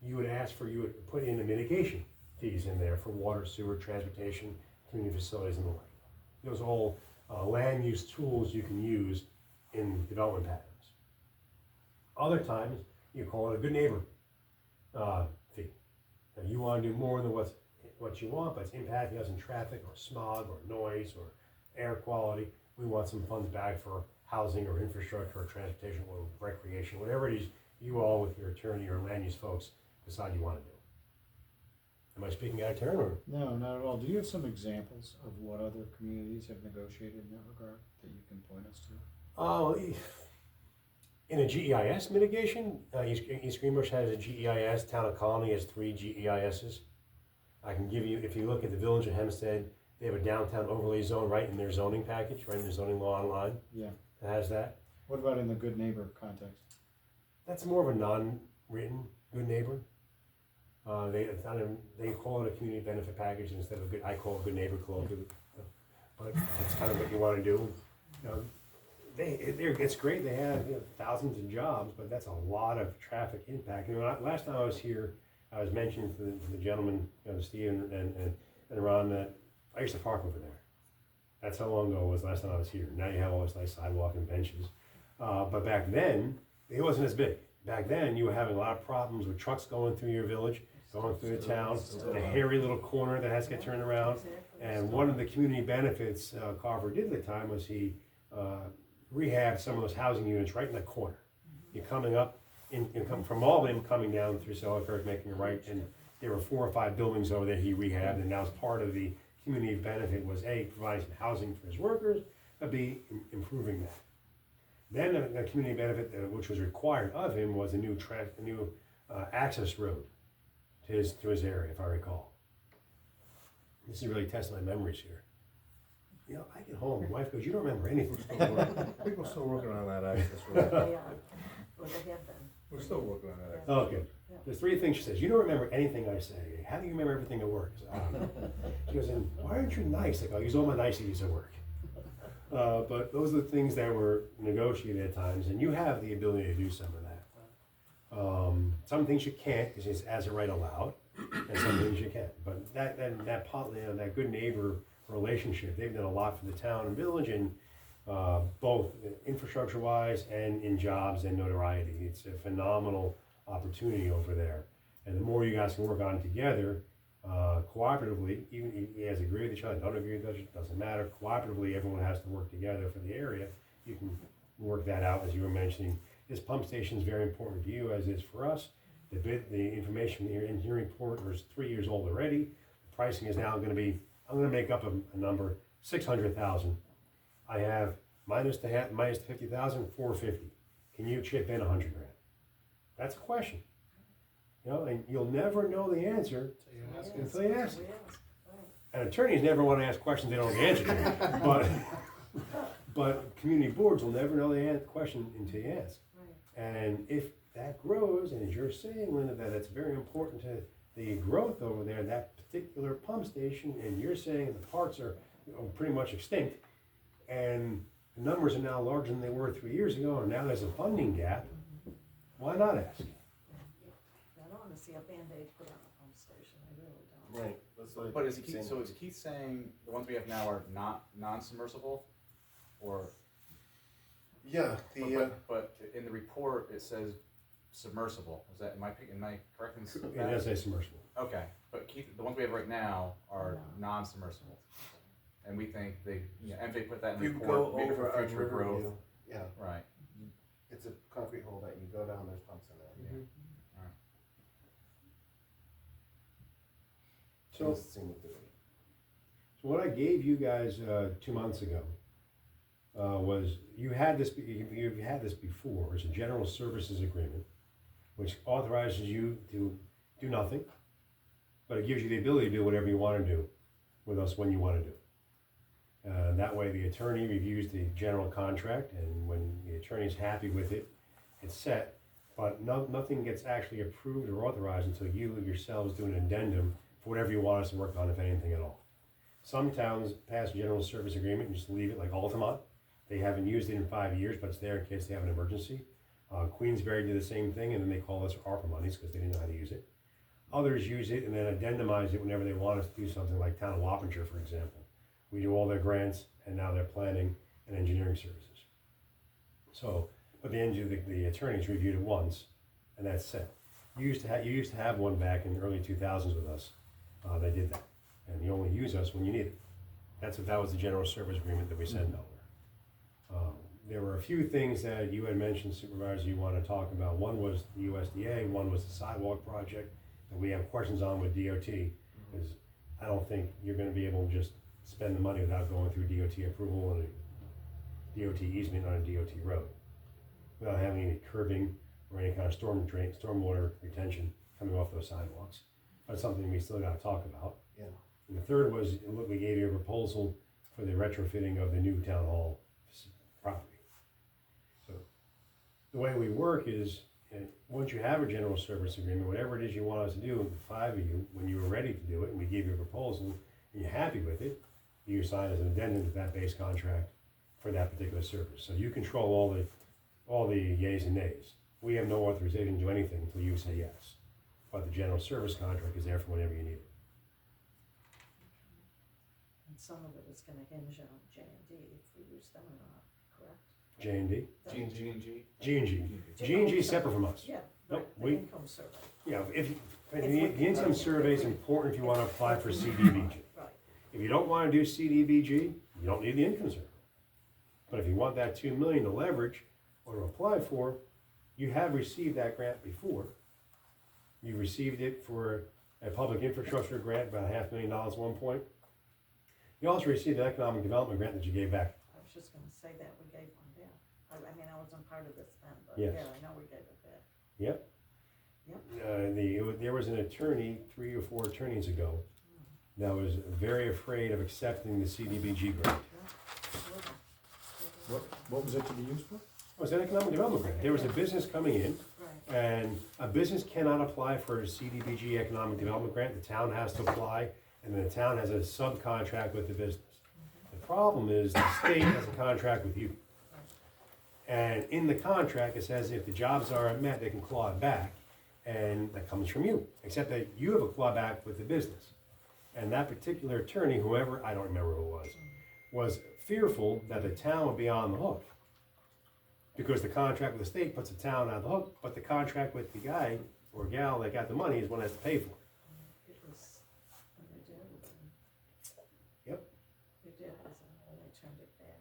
you would put in the mitigation fees in there for water, sewer, transportation, community facilities, and the like. Those are all land use tools you can use in development patterns. Other times, you call it a good neighbor fee. Now, you want to do more than what you want, but it's impacting us in traffic or smog or noise or air quality. We want some funds back for housing or infrastructure or transportation or recreation, whatever it is you all with your attorney or land use folks decide you want to do. Am I speaking out of turn or? No, not at all. Do you have some examples of what other communities have negotiated in that regard that you can point us to? In a GEIS mitigation, East Greenbush has a GEIS, Town of Colony has 3 GEISs. I can give you, if you look at the Village of Hempstead, they have a downtown overlay zone right in their zoning package, right in their zoning law online, Yeah. that has that. What about in the good neighbor context? That's more of a non-written good neighbor. They call it a community benefit package instead of a good, I call it good neighbor clause. But it's kind of what you want to do. You know, it's great, they have, you know, thousands of jobs, but that's a lot of traffic impact. You know, last time I was here, I was mentioning to the gentleman, you know, Steve and Ron, that I used to park over there. That's how long ago it was last time I was here. Now you have all this nice sidewalk and benches. But back then, it wasn't as big. Back then, you were having a lot of problems with trucks going through your village, going through the town, the hairy little corner that has to get turned around. And one of the community benefits Carver did at the time was he rehabbed some of those housing units right in the corner. You're coming up, you come from Albany, coming down through Selkirk, making a right, and there were 4 or 5 buildings over there he rehabbed, and that was part of the community benefit was A, providing some housing for his workers, but B, improving that. Then the community benefit, which was required of him, was a new access road to his area, if I recall. This is really testing my memories here. You know, I get home, my wife goes, "You don't remember anything." People still working on that access They road. are, well, they have been. We're still working on that access. Oh, good. There's 3 things she says. "You don't remember anything I say. How do you remember everything at work?" She goes, "And why aren't you nice?" I go, "I use all my niceties at work." But those are the things that were negotiated at times, and you have the ability to do some of that. Some things you can't because it's as a right allowed, and some things you can. But that good neighbor relationship, they've done a lot for the town and village, and both infrastructure wise and in jobs and notoriety. It's a phenomenal opportunity over there, and the more you guys can work on it together, cooperatively, even if you guys agree with each other, don't agree with each other, doesn't matter, cooperatively everyone has to work together for the area. You can work that out, as you were mentioning. This pump station is very important to you, as is for us. The information in your engineering report was 3 years old already. The pricing is now going to be, I'm going to make up a number, 600,000. I have minus the 50,000, 450. Can you chip in 100 grand? That's a question. You know, and you'll never know the answer until you ask. And attorneys never want to ask questions they don't have the answer to. But community boards will never know the question until you ask. And if that grows, and as you're saying, Linda, that it's very important to the growth over there, that particular pump station, and you're saying the parts are, you know, pretty much extinct, and the numbers are now larger than they were 3 years ago, and now there's a funding gap, why not ask? I don't wanna see a Band-Aid put on a pump station, I really don't. Right. That's what I But is keep Keith, saying. so is Keith saying the ones we have now are not non-submersible? Or, Yeah, but in the report, it says submersible. Is that, am I correct in It that? does say submersible. Okay, but Keith, the ones we have right now are non-submersible. And we think MJ put that in if the you go report, maybe over for on future growth. Riverview, yeah, Right. it's a concrete hole that you go down, there's pumps in there. So, It's the same with the road. so what I gave you guys 2 months ago was you've had this before. It's a general services agreement, which authorizes you to do nothing, but it gives you the ability to do whatever you want to do with us when you want to do it. That way, the attorney reviews the general contract, and when the attorney's happy with it, it's set. But nothing gets actually approved or authorized until you yourselves do an addendum for whatever you want us to work on, if anything at all. Some towns pass a general service agreement and just leave it, like Altamont. They haven't used it in 5 years, but it's there in case they have an emergency. Queensberry did the same thing, and then they call us for ARPA monies because they didn't know how to use it. Others use it and then addendumize it whenever they want us to do something, like Town of Wappinger, for example. We do all their grants, and now they're planning and engineering services. So, but the attorneys reviewed it once, and that's set. You used to have one back in the early 2000s with us. They did that, and you only use us when you need it. That was the general service agreement that we send over. There were a few things that you had mentioned, Supervisor, you want to talk about. One was the USDA, one was the sidewalk project that we have questions on with DOT, because I don't think you're going to be able to just spend the money without going through DOT approval and a DOT easement on a DOT road. without having any curbing or any kind of stormwater retention coming off those sidewalks. That's something we still gotta talk about. Yeah. And the third was, look, we gave you a proposal for the retrofitting of the new town hall property. So, the way we work is, once you have a general service agreement, whatever it is you want us to do, the five of you, when you were ready to do it, and we gave you a proposal, and you're happy with it, you sign as an addendum to that base contract for that particular service. So you control all the yays and nays. We have no authorization to do anything until you say yes. But the general service contract is there for whenever you need it. And some of it is gonna hinge on J and D if we use them or not, correct? J and D? G and G. G and G. G and G is separate from us. Yeah, Nope, right, the we- income survey, Yeah, if, we- the income survey is important if you wanna apply for CDBG. right. If you don't wanna do CDBG, you don't need the income survey. But if you want that 2 million to leverage or to apply for, you have received that grant before. You received it for a public infrastructure grant, about $500,000 at one point. You also received an economic development grant that you gave back. I was just gonna say that, we gave one, yeah. I mean, I wasn't part of this then, but Yes. yeah, I know we gave it back. Yep. Yep. There was an attorney, 3 or 4 attorneys ago, that was very afraid of accepting the CDBG grant. What was it to be used for? It was an economic development grant. There was a business coming in, Right, and a business cannot apply for a CDBG economic development grant. The town has to apply, and then the town has a subcontract with the business. The problem is the state has a contract with you. And in the contract, it says if the jobs aren't met, they can claw it back, and that comes from you, except that you have a clawback with the business. And that particular attorney, whoever, I don't remember who it was fearful that the town would be on the hook. Because the contract with the state puts the town on the hook, but the contract with the guy or gal that got the money is one that has to pay for it. it was, when they did, Yep. they did, and they turned it back.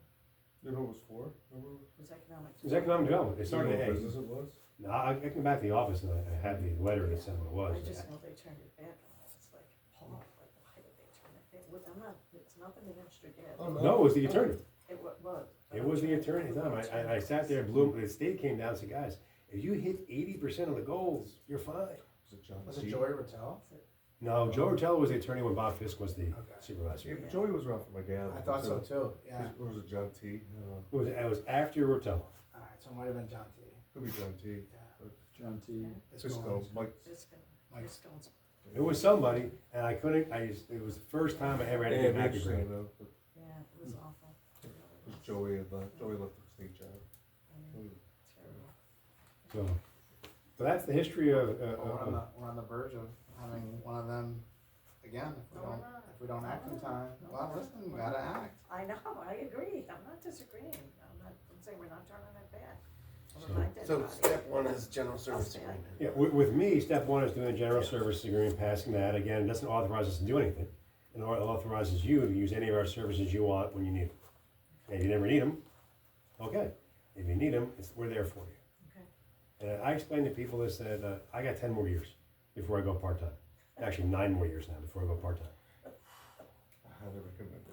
You know what it was for? Remember? It was economic. It was economic development. They You know started, what hey, business it was? no, I came back to the office and I had the letter that said what I it was. just know they turned it back, and I was like, Paul, like, why did they turn it back? I'm not, it's nothing against your dad. Oh, No, it was the attorney. It was. It was the attorney at the time. I sat there, the state came down and said, guys, if you hit 80% of the goals, you're fine. Was it John Was T? it Joey Rattel? No, Joe Rotello was the attorney when Bob Fisk was the Okay. supervisor. Yeah, Joey was around for my dad. I thought so too, yeah. Or was it John T? It was after Rotello. Alright, so it might have been John T. Could be John T. Yeah. John T. Cisco, Mike. It's gonna, Like- it's going, It was somebody, and I couldn't, it was the first time I ever had to Yeah, get back to interesting grant. though. But yeah, it was awful. It really it was was. Joey and Joey left the state job. I mean, terrible. So that's the history of, We're on the verge of having one of them again, if we don't act in time. Well, listen, we gotta act. I know, I agree, I'm not disagreeing, I'm saying we're not turning it back. Over So- my dead So body. step one is general service I'll agreement. yeah, with me, step one is doing a general service agreement, passing that. Again, it doesn't authorize us to do anything. It authorizes you to use any of our services you want when you need them. And if you never need them, okay. If you need them, we're there for you. Okay. And I explained to people this, that I got 10 more years before I go part-time. Actually, 9 more years now before I go part-time. I highly recommend it.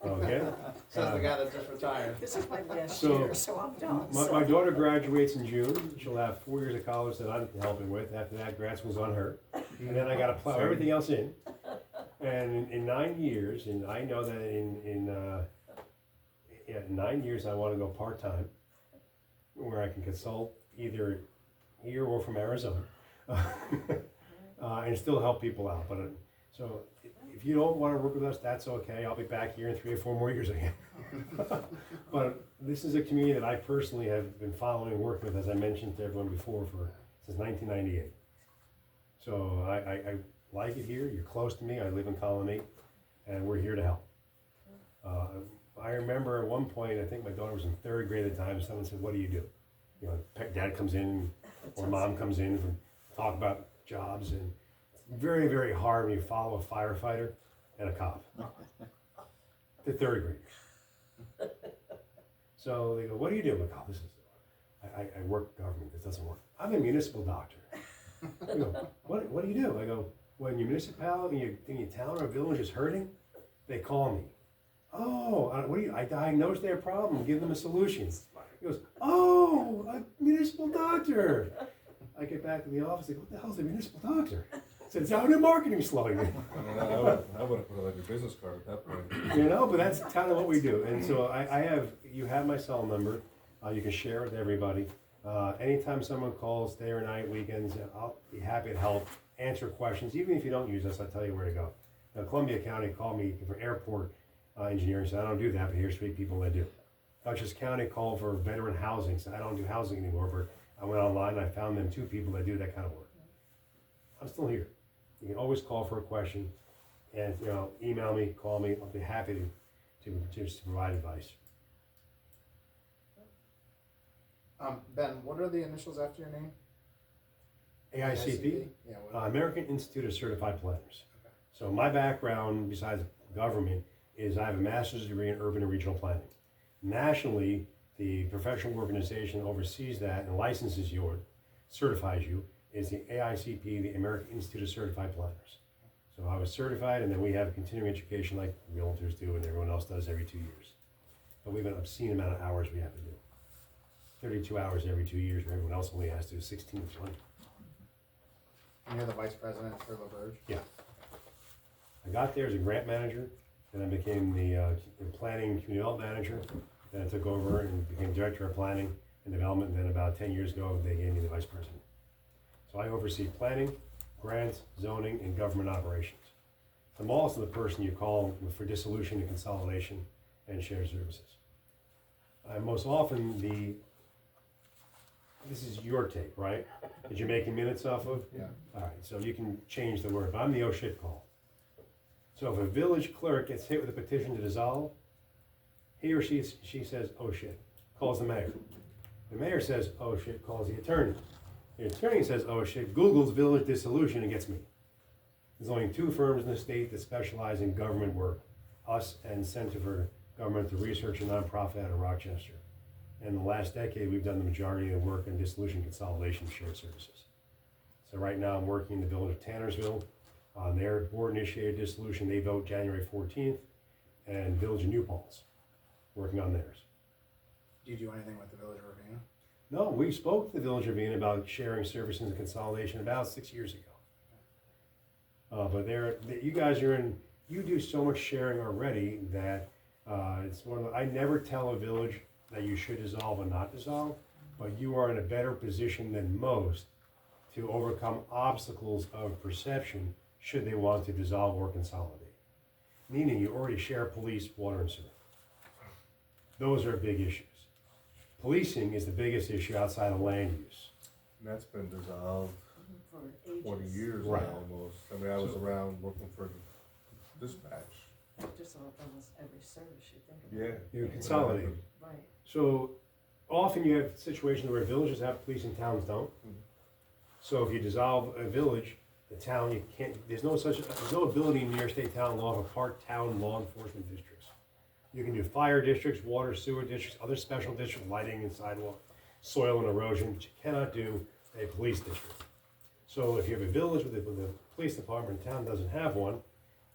Okay? Says the guy that just retired. This is my last So, year, so I'm done. My daughter graduates in June. She'll have 4 years of college that I'm helping with. After that, grad school's on her. And then I gotta plow everything else in. And in 9 years, and I know that in 9 years, I wanna go part-time, where I can consult either here or from Arizona. And still help people out. But, so, if you don't wanna work with us, that's okay. I'll be back here in 3 or 4 more years again. But this is a community that I personally have been following and working with, as I mentioned to everyone before, since 1998. So I like it here. You're close to me. I live in Column 8, and we're here to help. I remember at one point, I think my daughter was in 3rd grade at the time, someone said, what do you do? You know, dad comes in, or mom comes in and talk about jobs, and it's very, very hard when you follow a firefighter and a cop. The 3rd graders. So they go, what do you do? I'm like, oh, this is, I work government, this doesn't work. I'm a municipal doctor. They go, what do you do? I go, when your municipality, in your town or village is hurting, they call me. Oh, I diagnose their problem, give them a solution. He goes, oh, municipal doctor. I get back to the office, I go, what the hell's a municipal doctor? I said, it's out in marketing slogan. I would have put it on your business card at that point. You know, but that's kind of what we do. And so you have my cell number. You can share it with everybody. Anytime someone calls, day or night, weekends, I'll be happy to help, answer questions. Even if you don't use us, I'll tell you where to go. Now, Columbia County called me for airport engineering, so I don't do that, but here's 3 people that do. Dutchess County called for veteran housing, so I don't do housing anymore, but I went online and I found them 2 people that do that kind of work. I'm still here. You can always call for a question, and email me, call me. I'll be happy to provide advice. Ben, what are the initials after your name? AICP, Yeah, what? American Institute of Certified Planners. Okay. So my background, besides government, is I have a master's degree in urban and regional planning. Nationally, the professional organization that oversees that and licenses you, certifies you, is the AICP, the American Institute of Certified Planners. So I was certified, and then we have continuing education like realtors do and everyone else does every 2 years. But we have an obscene amount of hours we have to do. 32 hours every 2 years, where everyone else only has to do 16 to 20. And you're the vice president for LaBerge? Yeah. I got there as a grant manager, then I became the planning community development manager. Then I took over and became director of planning and development. And then about 10 years ago, they gave me the vice president. So I oversee planning, grants, zoning, and government operations. I'm also the person you call for dissolution and consolidation and shared services. I'm most often this is your tape, right? That you're making minutes off of? Yeah. All right, so you can change the word, but I'm the oh shit call. So if a village clerk gets hit with a petition to dissolve, he or she says, oh shit, calls the mayor. The mayor says, oh shit, calls the attorney. The attorney says, oh shit, Googles village dissolution and gets me. There's only 2 firms in the state that specialize in government work, us and Center for Governmental Research, a nonprofit out of Rochester. In the last decade, we've done the majority of the work in dissolution, consolidation, and shared services. So right now, I'm working in the village of Tannersville on their board-initiated dissolution. They vote January 14th, and village of New Paltz, working on theirs. Do you do anything with the village of Ravenna? No, we spoke to the village of Ravenna about sharing services and consolidation about 6 years ago. But you guys you do so much sharing already that it's one of I never tell a village that you should dissolve or not dissolve, but you are in a better position than most to overcome obstacles of perception should they want to dissolve or consolidate. Meaning you already share police, water, and sewer. Those are big issues. Policing is the biggest issue outside of land use. And that's been dissolved For ages. 20 years Right. now almost. I mean, I was around working for dispatch. Just almost every service you think about. Yeah. You consolidate. Right. So often you have situations where villages have police and towns don't. So if you dissolve a village, the town, you can't, there's no ability in New York State town law of part-town law enforcement districts. You can do fire districts, water, sewer districts, other special districts, lighting and sidewalk, soil and erosion, but you cannot do a police district. So if you have a village with a police department, town doesn't have one,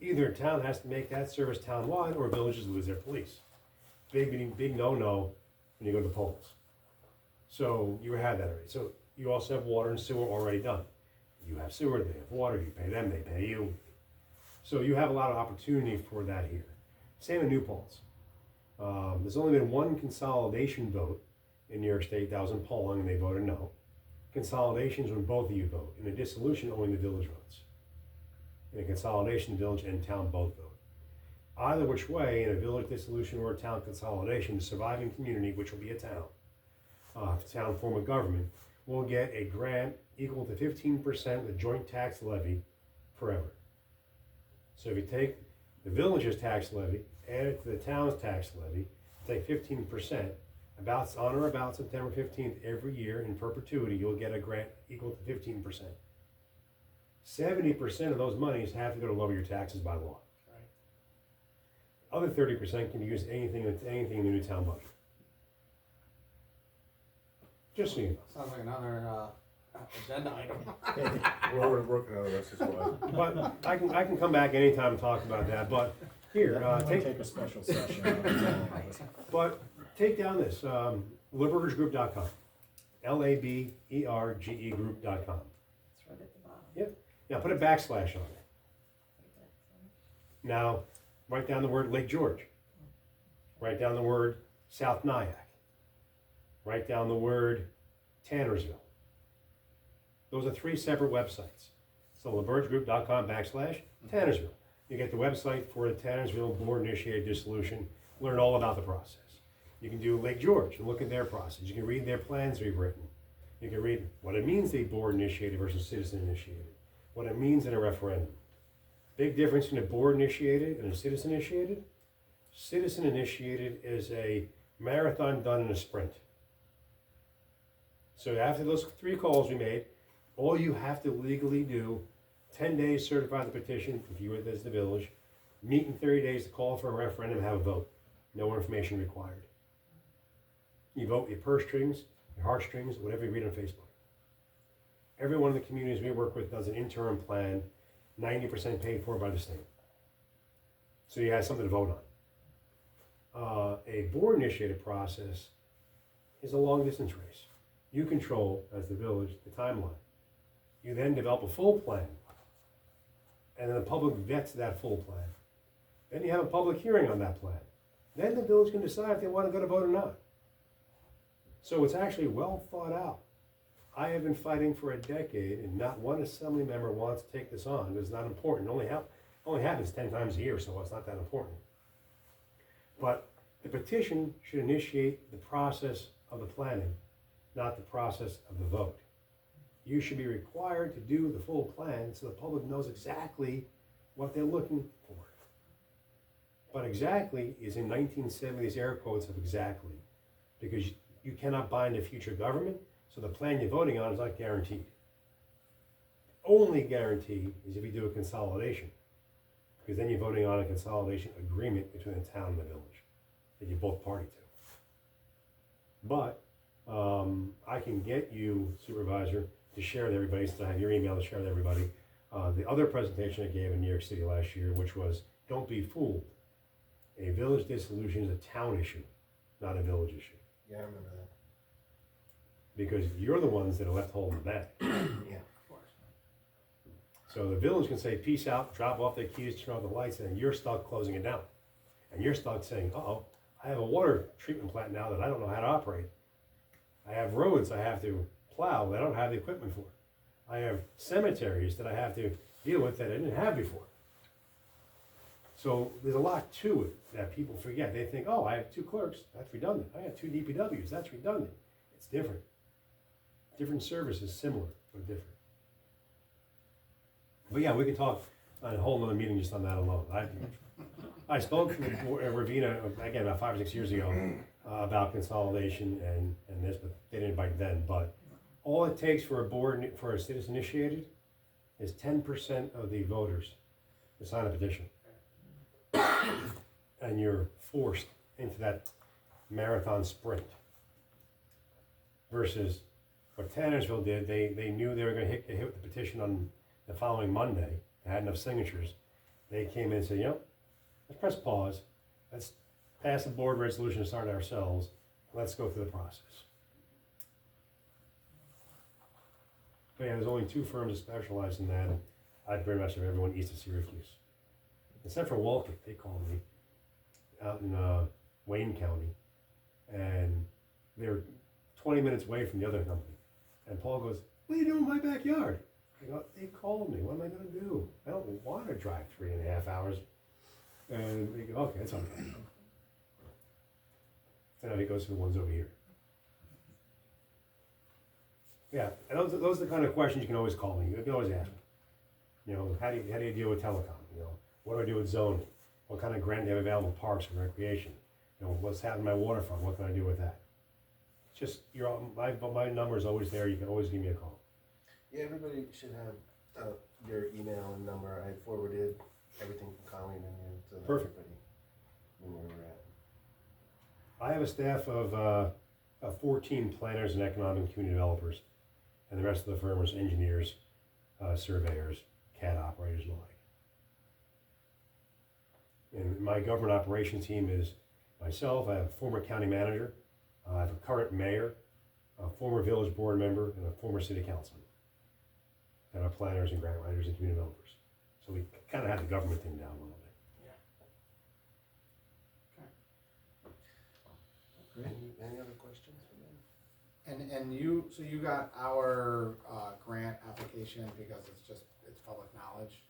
either town has to make that service town-wide or villages lose their police. Big no-no when you go to the polls. So you had that already. So you also have water and sewer already done. You have sewer, they have water, you pay them, they pay you. So you have a lot of opportunity for that here. Same in New Paltz. There's only been one consolidation vote in New York State that was in polling and they voted no. Consolidation is when both of you vote. In a dissolution, only the village votes. In a consolidation, the village and town both vote. Either which way, in a village dissolution or a town consolidation, the surviving community, which will be a town form of government, will get a grant equal to 15% of the joint tax levy forever. So if you take the village's tax levy, add it to the town's tax levy, take 15%, on or about September 15th every year in perpetuity, you'll get a grant equal to 15%. 70% of those monies have to go to lower your taxes by law. Other 30% can be used anything in the new town budget. Just so you know. Sounds like another agenda item. We're working on it, that's just why. But I can come back anytime and talk about that, but here, Take a special session. but take down this, liberbridgegroup.com, LABERGE group.com. It's right at the bottom. Yep. Now put a backslash on it. Now, write down the word Lake George. Write down the word South Nyack. Write down the word Tannersville. Those are 3 separate websites. So LaBergeGroup.com /Tannersville. You get the website for the Tannersville Board Initiated Dissolution. Learn all about the process. You can do Lake George and look at their process. You can read their plans we've written. You can read what it means to be board initiated versus citizen initiated. What it means in a referendum. Big difference between a board initiated and a citizen initiated. Citizen initiated is a marathon done in a sprint. So after those 3 calls we made, all you have to legally do, 10 days certify the petition, if you were as the village, meet in 30 days to call for a referendum, have a vote. No information required. You vote your purse strings, your heartstrings, whatever you read on Facebook. Every one of the communities we work with does an interim plan, 90% paid for by the state. So you have something to vote on. A board initiated process is a long distance race. You control, as the village, the timeline. You then develop a full plan, and then the public vets that full plan. Then you have a public hearing on that plan. Then the village can decide if they want to go to vote or not. So it's actually well thought out. I have been fighting for a decade, and not one assembly member wants to take this on. It's not important. It only happens 10 times a year, so it's not that important. But the petition should initiate the process of the planning, not the process of the vote. You should be required to do the full plan so the public knows exactly what they're looking for. But exactly is in 1970s air quotes of exactly, because you cannot bind a future government, so the plan you're voting on is not guaranteed. Only guarantee is if you do a consolidation, because then you're voting on a consolidation agreement between the town and the village that you're both party to. But I can get you, Supervisor, to share with everybody, since I have your email to share with everybody, the other presentation I gave in New York City last year, which was, don't be fooled. A village dissolution is a town issue, not a village issue. Yeah, I remember that. Because you're the ones that are left holding the bag. Yeah. So the village can say, peace out, drop off their keys, turn off the lights, and you're stuck closing it down. And you're stuck saying, uh-oh, I have a water treatment plant now that I don't know how to operate. I have roads I have to plow that I don't have the equipment for. I have cemeteries that I have to deal with that I didn't have before. So there's a lot to it that people forget. They think, oh, I have 2 clerks, that's redundant. I have 2 DPWs, that's redundant. It's different. Different services, similar, but different. But yeah, we can talk on a whole nother meeting just on that alone. I spoke to Ravina, again, about 5 or 6 years ago, about consolidation and this, but they didn't bite then. But all it takes for a board, for a citizen initiated, is 10% of the voters to sign a petition. And you're forced into that marathon sprint. Versus what Tannersville did, they knew they were going to hit the petition on the following Monday. They had enough signatures. They came in and said, let's press pause. Let's pass a board resolution and start ourselves. Let's go through the process. But yeah, there's only 2 firms that specialize in that. And I pretty much have everyone east of Syracuse. Except for Wolcott, they called me out in Wayne County. And they're 20 minutes away from the other company. And Paul goes, what are you doing in my backyard? I go, they called me, what am I gonna do? I don't want to drive 3.5 hours. And they go, okay, it's okay. And now he goes to the ones over here. Yeah, and those are the kind of questions you can always call me. You can always ask me. How do you deal with telecom? What do I do with zoning? What kind of grant do you have available for parks and recreation? What's happening to my waterfront? What can I do with that? It's just my number is always there. You can always give me a call. Yeah, everybody should have your email and number. I forwarded everything from Colleen and you, so that Perfect. everybody knew where we're at. I have a staff of 14 planners and economic and community developers, and the rest of the firm is engineers, surveyors, CAD operators, and the like. And my government operations team is myself. I have a former county manager. I have a current mayor, a former village board member, and a former city councilman. And our planners and grant writers and community developers. So we kind of had the government thing down a little bit. Any other questions? And you, so you got our, grant application because it's public knowledge?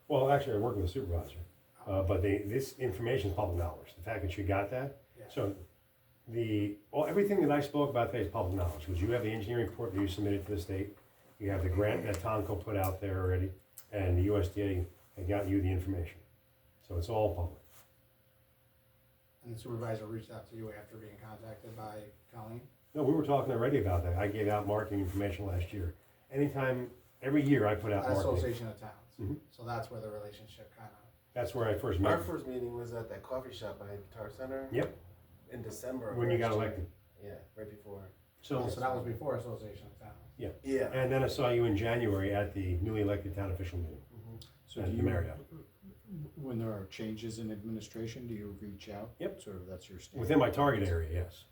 Well, actually, I work with a supervisor, but this information is public knowledge. The fact that you got that, Yeah. so everything that I spoke about today is public knowledge, because you have the engineering report that you submitted to the state, you have the grant that Tonko put out there already, and the USDA had gotten you the information. So it's all public. And the supervisor reached out to you after being contacted by Colleen? No, we were talking already about that. I gave out marketing information last year. Every year I put out marketing. Association of Towns. Mhm. So that's where the relationship kind of. That's where I first Our met. first meeting was at that coffee shop by Guitar Center. Yep, In December. of when you last got year. elected. Yeah, right before. So, So that was before Association of Towns. Yeah. and then I saw you in January at the newly elected town official meeting So at do the you, Marriott. when there are changes in administration, do you reach out? Yep. Sort of, that's your standard? Within my target area, yes.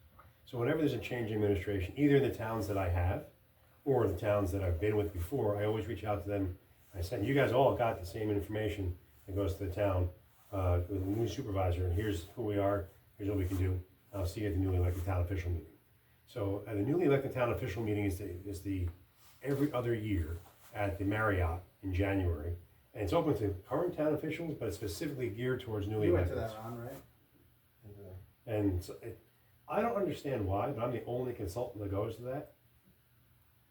So whenever there's a change in administration, either in the towns that I have or the towns that I've been with before, I always reach out to them. I said, you guys all got the same information that goes to the town, with the new supervisor, and here's who we are, here's what we can do. I'll see you at the newly elected town official meeting. So the newly elected town official meeting is the every other year at the Marriott in January. And it's open to current town officials, but it's specifically geared towards newly You went elected. to that, Ron, right? And so I don't understand why, but I'm the only consultant that goes to that.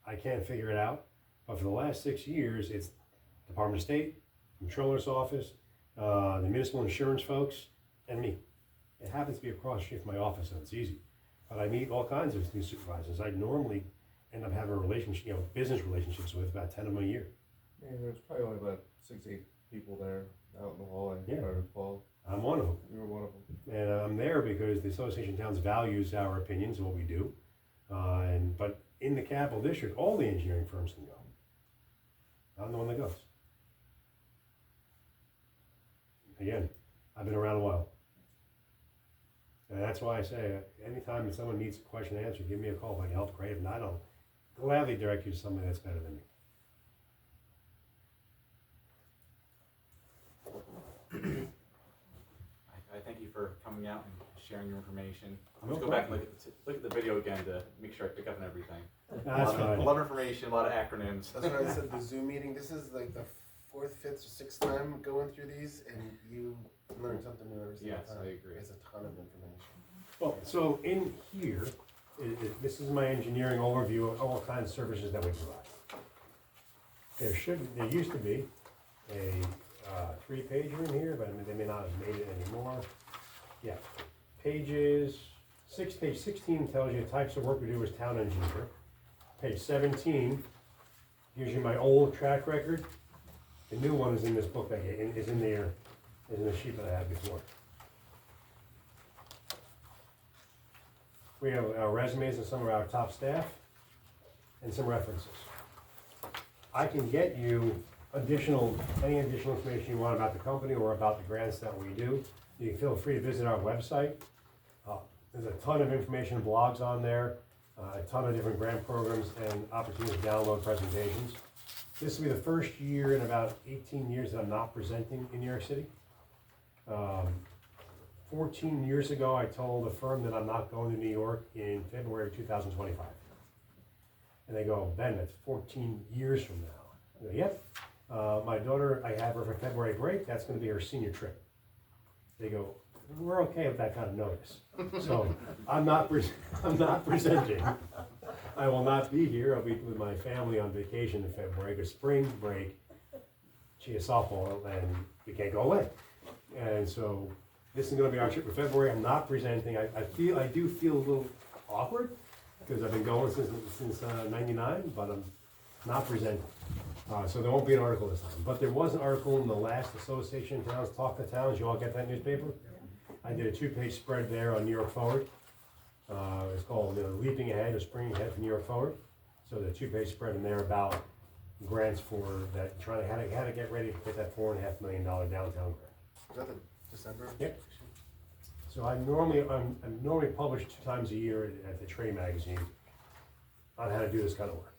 I can't figure it out. But for the last 6 years, it's Department of State, Controller's Office, the municipal insurance folks, and me. It happens to be across the street from my office, so it's easy. But I meet all kinds of new supervisors. I normally end up having a relationship, business relationships with about 10 of them a year. Yeah, there's probably only about 6-8 people there out in the hallway, Yeah. if I recall. I'm one of them. You were one of them. And I'm there because the Association of Towns values our opinions and what we do. But in the Capital District, all the engineering firms can go. I'm the one that goes. Again, I've been around a while. And that's why I say, anytime someone needs a question answered, give me a call if I can help, great. If not, I'll gladly direct you to somebody that's better than me. I thank you for coming out and sharing your information. I'm No gonna go back and problem. look at the video again to make sure I pick up on everything. That's a fine. lot of information, a lot of acronyms. That's what I said, the Zoom meeting, this is like the 4th, 5th, or 6th time going through these, and you learn something new every single Yes, time. I agree. It's a ton of information. Well, so in here, this is my engineering overview of all kinds of services that we provide. There used to be a 3-pager in here, but they may not have made it anymore. Yeah, page 16 tells you the types of work we do as town engineer. Page 17 gives you my old track record. The new one is in this book, is in the sheet that I had before. We have our resumes of some of our top staff and some references. I can get you any additional information you want about the company or about the grants that we do. You can feel free to visit our website. There's a ton of information and blogs on there, a ton of different grant programs and opportunities to download presentations. This will be the first year in about 18 years that I'm not presenting in New York City. 14 years ago, I told a firm that I'm not going to New York in February of 2025. And they go, Ben, that's 14 years from now. I go, yep. My daughter, I have her for February break. That's going to be her senior trip. They go, we're okay with that kind of notice. So I'm not presenting. I will not be here. I'll be with my family on vacation in February, because spring break, she has softball, and we can't go away. And so this is going to be our trip for February. I'm not presenting. I do feel a little awkward because I've been going since '99, but I'm not presenting. So there won't be an article this time. But there was an article in the last Association of Towns, Talk to Towns. You all get that newspaper? I did a 2-page spread there on New York Forward. It's called Leaping Ahead or Springing Ahead for New York Forward. So the 2-page spread in there about grants for that, how to get ready to get that $4.5 million downtown grant. Is that the December? Yep. So I'm normally published 2 times a year at the Trade magazine. on how to do this kind of work.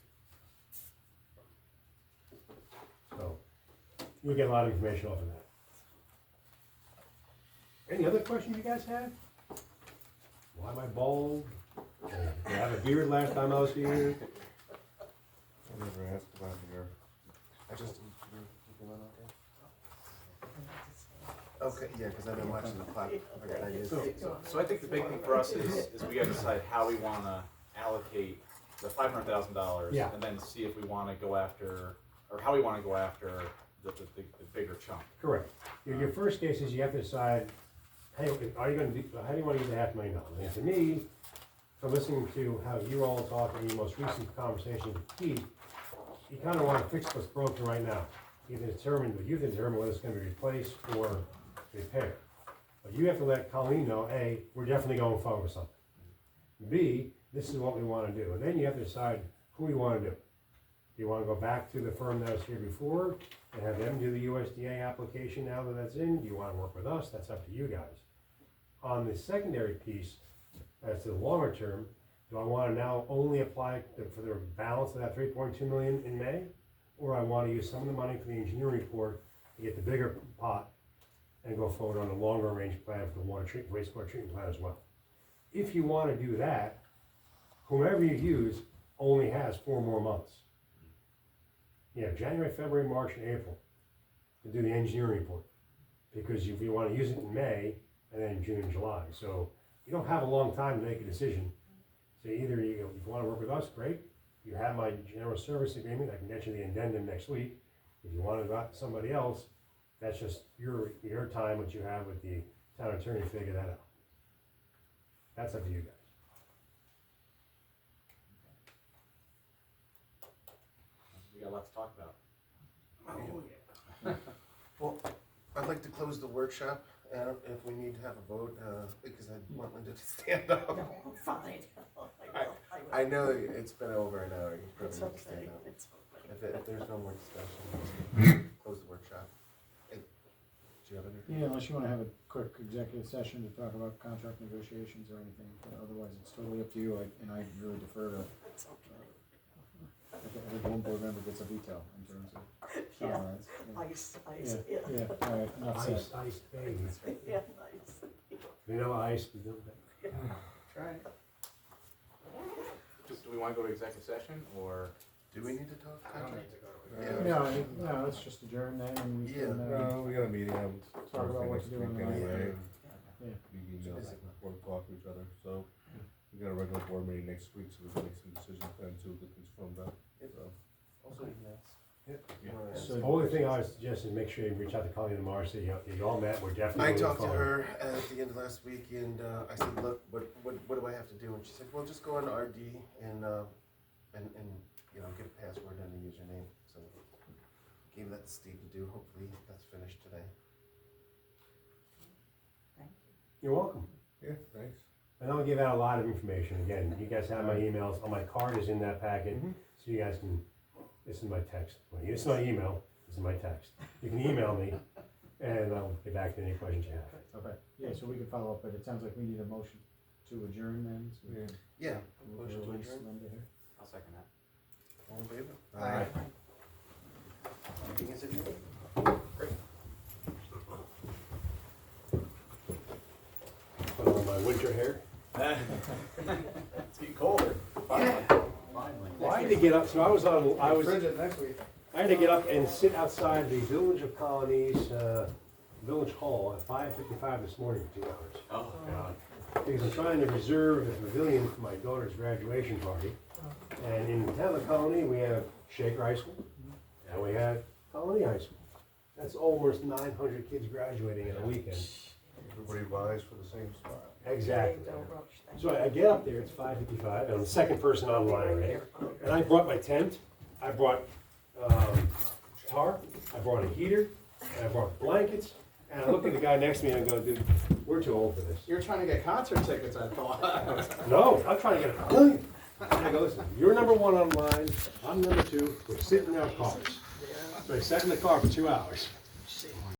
So, you'll get a lot of information off of that. Any other questions you guys have? Why am I bald? Did I have a beard last time I was here? I never asked about your. I just, you want okay, yeah, because I've been watching the clock. Okay, I did. So I think the big thing for us is we gotta decide how we wanna allocate the $500,000. Yeah. And then see if we wanna go after, or how we wanna go after the bigger chunk. Correct. Your first case is you have to decide, hey, are you gonna do, how do you wanna use the $500,000? And to me, from listening to how you all talk in your most recent conversation with Keith, you kinda wanna fix what's broken right now. You've determined whether it's gonna be replaced or repaired. But you have to let Colleen know, A, we're definitely going forward with something. B, this is what we wanna do. And then you have to decide who you wanna do. Do you wanna go back to the firm that was here before and have them do the USDA application now that that's in? Do you wanna work with us? That's up to you guys. On the secondary piece, as to the longer term, do I wanna now only apply for the balance of that 3.2 million in May? Or I wanna use some of the money for the engineering report to get the bigger pot and go forward on a longer range plan for the wastewater treatment plant as well. If you wanna do that, whomever you use only has 4 more months. You have January, February, March, and April to do the engineering report. Because if you wanna use it in May, and then June and July. So you don't have a long time to make a decision. So either if you wanna work with us, great. You have my general service agreement, I can get you the addendum next week. If you wanna go out to somebody else, that's just your time, what you have with the town attorney to figure that out. That's up to you guys. We got a lot to talk about. Oh, yeah. Well, I'd like to close the workshop, if we need to have a vote, because I want Linda to stand up. No, I'm fine. I know it's been over an hour, you It's probably need to stand okay, up. it's okay. If there's no more discussion, close the workshop. Hey, do you have any? Yeah, unless you wanna have a quick executive session to talk about contract negotiations or anything, but otherwise it's totally up to you, and I really defer to, It's okay. I think one board member gets a veto in terms of Yeah, tolerance. ice, Yeah, yeah, alright, enough said. Ice, baby. Yeah, nice. Vanilla ice, we don't think. Try. Do we wanna go to executive session, or? Do we need to talk I don't contract? need to go to Yeah. No, let's just adjourn then, and we Yeah. can, No, we got a meeting on Talk about Thursday what next to do week on the anyway. yeah. We email back and forth, talk to each other, so we got a regular board meeting next week, so we can make some decisions then too, get things firmed up, so. Also emails. Yeah. So- The only thing I would suggest is make sure you reach out to Colleen tomorrow, say you all met, we're definitely I moving talked to forward. her at the end of last week, and I said, look, what do I have to do? And she said, well, just go on RD and you know, get a password and a username. So gave that to Steve to do. Hopefully that's finished today. You're welcome. Yeah, thanks. And I'll give out a lot of information. Again, you guys have my emails, my card is in that packet, so you guys can, this is my text. Well, it's not email, this is my text. You can email me, and I'll get back to any questions you have. Okay, yeah, so we can follow up, but it sounds like we need a motion to adjourn then, so. Yeah. Yeah. we'll Motion to release adjourn. Linda here. I'll second that. All in favor? Aye. Meeting is adjourned. Put on my winter hair. It's getting colder. Finally. Well, I had to get up, so I was Frigid next week. I had to get up and sit outside the Village of Colonies, Village Hall at 5:55 this morning for 2 hours. Oh, Because I'm trying to reserve the pavilion for my daughter's graduation party. And in the town of Colony, we have Shaker High School, and we have Colony High School. That's almost 900 kids graduating in a weekend. Everybody buys for the same spot. Exactly. Don't rush things. So I get up there, it's 5:55, and I'm the second person online already. And I brought my tent, I brought tarp, I brought a heater, and I brought blankets. And I look at the guy next to me and I go, dude, we're too old for this. You're trying to get concert tickets, I thought. No, I'm trying to get a million. And I go, listen, you're number one online, I'm number two, we're sitting in our cars. So I sat in the car for 2 hours.